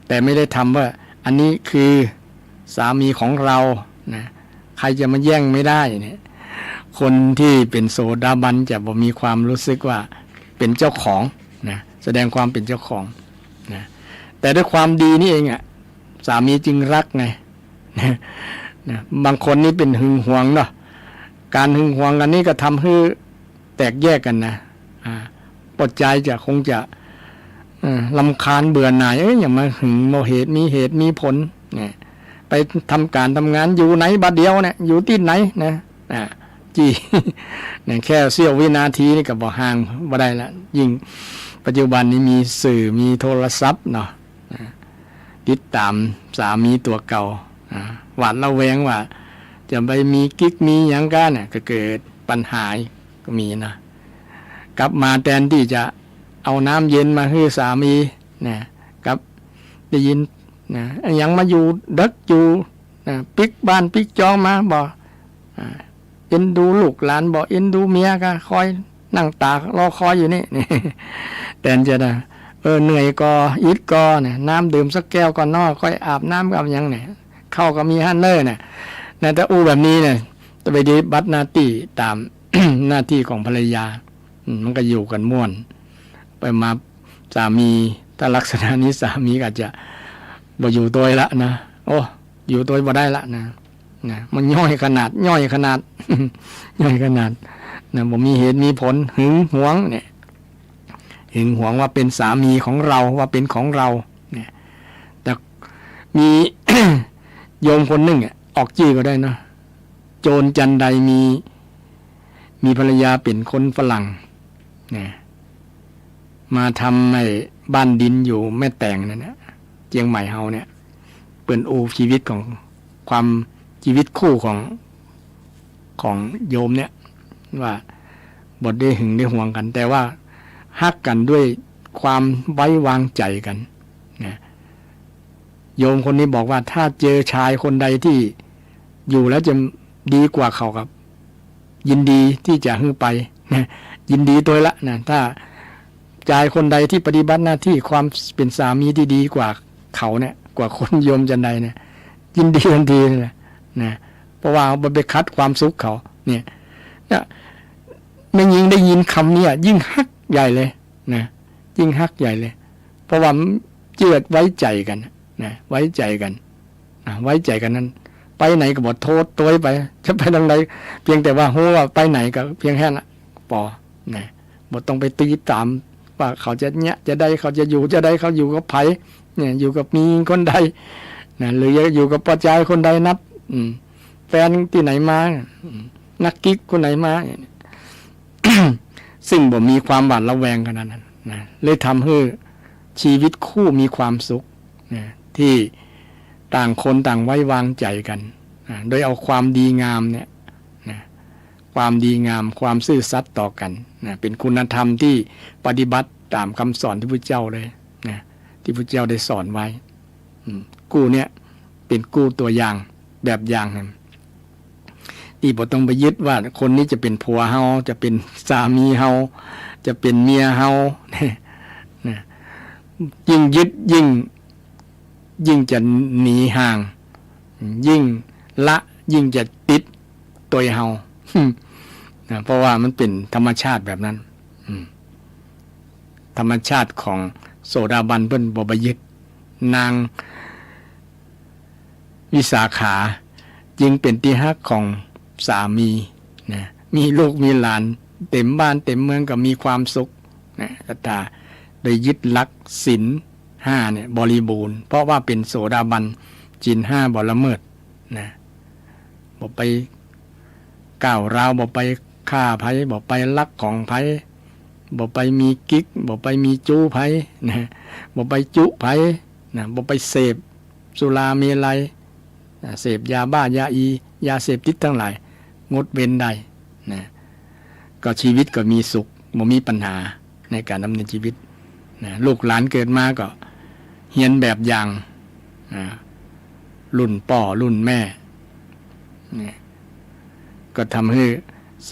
แต่ไม่ได้ทำว่าอันนี้คือสามีของเรานะใครจะมาแย่งไม่ได้เนี่ยคนที่เป็นโสดาบันจะบ่มีความรู้สึกว่าเป็นเจ้าของนะแสดงความเป็นเจ้าของนะแต่ด้วยความดีนี่เองอ่ะสามีจึงรักไงนะบางคนนี่เป็นหึงหวงเนาะการหึงหวงกันนี้ก็ทำให้แตกแยกกันนะปดใจจะคงจะลำคาญเบื่อหน่ายอย่ามาหึงโมเหตุมีเหตุมีผลเนี่ยไปทำการทำงานอยู่ไหนบัดเดียวเนี่ยอยู่ที่ไหนนะจี้เนี่ยแค่เสี้ยววินาทีนี่ก็บ่ห่างบ่ได้ละยิ่งปัจจุบันนี้มีสื่อมีโทรศัพท์เนาะติดตามสามีตัวเก่าหวาดระแวงว่าจะไปมีกิ๊กมีหยังกันเนี่ยก็เกิดปัญหาก็มีนะกลับมาแทนที่จะเอาน้ำเย็นมาให้สามีนะกับได้ยินนะยังมาอยู่ดึกอยู่นะปิกบ้านปิกจองมาบ่เอ็นดูลูกหลานบ่เอ็นดูเมียก็คอยนั่งตารอคอยอยู่นี่แทนจะนะเหนื่อยก็อิดก็เนี่ยน้ำดื่มสักแก้วก่อนนอกค่อยอาบน้ำกับยังเนี่ยเข้าก็มีฮันเนอร์เนี่ยแต่อู้แบบนี้เนี่ยจะไปดีบัตรหน้าที่ตาม หน้าที่ของภรรยามันก็อยู่กันม่วนไปมาสามีถ้าลักษณะนี้สามีอาจจะบ่อยู่ตัวละนะโอ้อยู่ตัวบ่ได้ละนะมันย่อยขนาดย่อยขนาดนะบ่มีเหตุมีผลหึงหวงเนี่ยหึงหวงว่าเป็นสามีของเราว่าเป็นของเราเนี่ยแต่มี โยมคนหนึ่งออกจี้ก็ได้นะโจรจันใดมีภรรยาเป็นคนฝรั่งเนี่ยมาทำในบ้านดินอยู่แม่แตงนั่นนะเจียงใหม่เฮาเนี่ยเปิ่นอูชีวิตของความชีวิตคู่ของโยมเนี่ยว่าบ่ได้หึงได้หวงกันแต่ว่าฮักกันด้วยความไว้วางใจกันนะ โยมคนนี้บอกว่าถ้าเจอชายคนใดที่อยู่แล้วจะดีกว่าเขาครับยินดีที่จะให้ไปนะยินดีตัวละนะถ้าชายคนใดที่ปฏิบัติหน้าที่ความเป็นสามีที่ดีกว่าเขาเนี่ยกว่าคนโยมจันใดเนี่ยยินดีทันทีเลยนะเพราะว่ามันไปคัดความสุขเขาเนี่ยไม่ยิงได้ยินคำนี้ยิ่งฮักใหญ่เลยนะยิ่งฮักใหญ่เลยเพราะว่าเจือดไว้ใจกันนะไว้ใจกันไว้ใจกันนั้นไปไหนก็บอกโทษตัวไปจะไปทางไหนเพียงแต่ว่าโหว่าไปไหนก็เพียงแค่นั้นพอนะบ่ต้องไปตีตามว่าเขาจะเนี่ยจะได้เขาจะอยู่จะได้เขาอยู่กับไผเนี่ยอยู่กับมีคนใดนะหรืออยู่กับปัจจัยคนใดนับแฟนที่ไหนมานักกิ๊กคนไหนมา ซึ่งบ่มีความหวาดระแวงขนาดนั้นนะเลยทำให้ชีวิตคู่มีความสุขนะที่ต่างคนต่างไว้วางใจกันนะโดยเอาความดีงามเนี่ยนะความดีงามความซื่อสัตย์ต่อกันนะเป็นคุณธรรมที่ปฏิบัติตามคำสอนที่พระเจ้าเลยนะที่พระเจ้าได้สอนไว้กู้เนี่ยเป็นกู้ตัวอย่างแบบอย่างนึงที่บ่ต้องไปยึดว่าคนนี้จะเป็นผัวเฮาจะเป็นสามีเฮาจะเป็นเมียเฮานะยิ่งยึดยิ่งจะหนีห่างยิ่งละยิ่งจะติดตัวเฮานะเพราะว่ามันเป็นธรรมชาติแบบนั้นธรรมชาติของโสดาบันเพิ่นบ่ไปยึดนางวิสาขาจึงเป็นที่ฮักของสามีนะมีลูกมีหลานเต็มบ้านเต็มเมืองก็มีความสุขนะตาโดยยึดหลักศีล5เนี่ยบริบูรณ์เพราะว่าเป็นโสดาบันศีล5บ่ละเมิดนะบ่ไปก้าวร้าวบ่ไปฆ่าไผบ่ไปลักของไผบ่ไปมีกิ๊กบ่ไปมีจู้ไผนะบ่ไปจุไผนะบ่ไปเสพสุราเมลัยเสพยาบ้ายาอียาเสพติดทั้งหลายงดเว้นได้นะก็ชีวิตก็มีสุขบ่มีปัญหาในการดำเนินชีวิตนะลูกหลานเกิดมาก็เฮียนแบบอย่างนะรุ่นพ่อรุ่นแม่นะก็ทำให้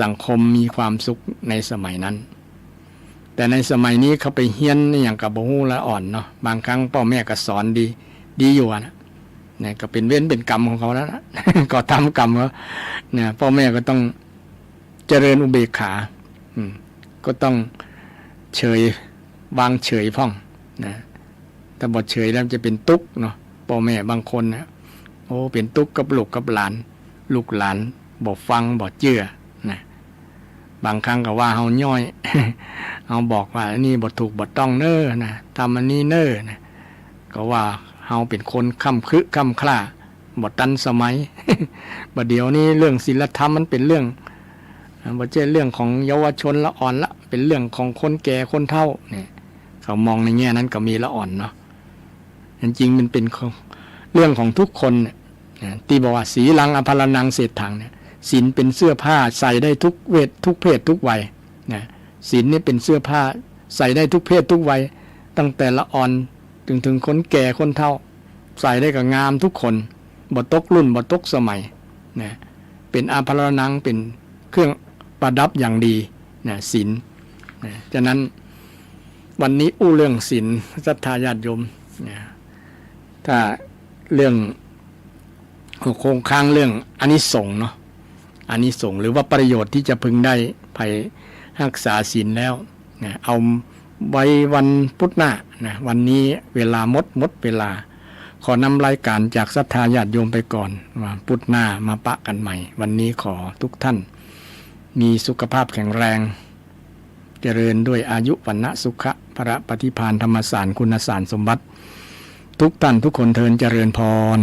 สังคมมีความสุขในสมัยนั้นแต่ในสมัยนี้เขาไปเฮียนอย่างกับบ่ฮู้ละอ่อนเนาะบางครั้งพ่อแม่ก็สอนดีอยู่นะเนี่ยก็เป็นเว้นเป็นกรรมของเขาแล้วนะ ก็ทำกรรมเขาเนี่ยพ่อแม่ก็ต้องเจริญอุเบกขาก็ต้องเฉยวางเฉยพ่องนะถ้าบ่เฉยแล้วจะเป็นทุกข์เนาะพ่อแม่บางคนนะโอ้เป็นทุกข์กับลูกกับหลานลูกหลานบ่ฟังบ่เชื่อนะบางครั้งก็ว่าเฮาย่อย เอาบอกว่าอันนี้บ่ถูกบ่ต้องเน้อนะทำอันนี้เน้อนะก็ว่าเฮาเป็นคนค่ำคล้าบ่ทันสมัย บัดเดี๋ยวนี้เรื่องศีลธรรมมันเป็นเรื่องบ่ใช่เรื่องของเยาวชนละอ่อนละเป็นเรื่องของคนแก่คนเฒ่านี่เขามองในแง่นั้นก็มีละอ่อนเนาะจริงๆมันเป็นเรื่องของทุกคนที่บอกว่าสีลังอภรนังเศรษฐังเนี่ยศีลเป็นเสื้อผ้าใส่ได้ทุกเวททุกเพศทุกวัยนะศีลนี่เป็นเสื้อผ้าใส่ได้ทุกเพศทุกวัยตั้งแต่ละอ่อนถึงคนแก่คนเฒ่าใส่ได้ก็งามทุกคนบ่ตกรุ่นบ่ตกสมัยนะเป็นอภรนังเป็นเครื่องประดับอย่างดีนะศีลนะฉะนั้นวันนี้อู้เรื่องศีลศรัทธาญาติโยมนะถ้าเรื่องโครงค้างเรื่องอานิสงส์เนาะอานิสงส์หรือว่าประโยชน์ที่จะพึงได้ภายรักษาศีลแล้วนะเอาไว้วันพุธหน้านะวันนี้เวลาหมดเวลาขอนำรายการจากศรัทธาญาติโยมไปก่อนว่าพุธหน้ามาปะกันใหม่วันนี้ขอทุกท่านมีสุขภาพแข็งแรงเจริญด้วยอายุวันนะสุขะพระปฏิภาณธรรมสารคุณสารสมบัติทุกท่านทุกคนเทินเจริญพร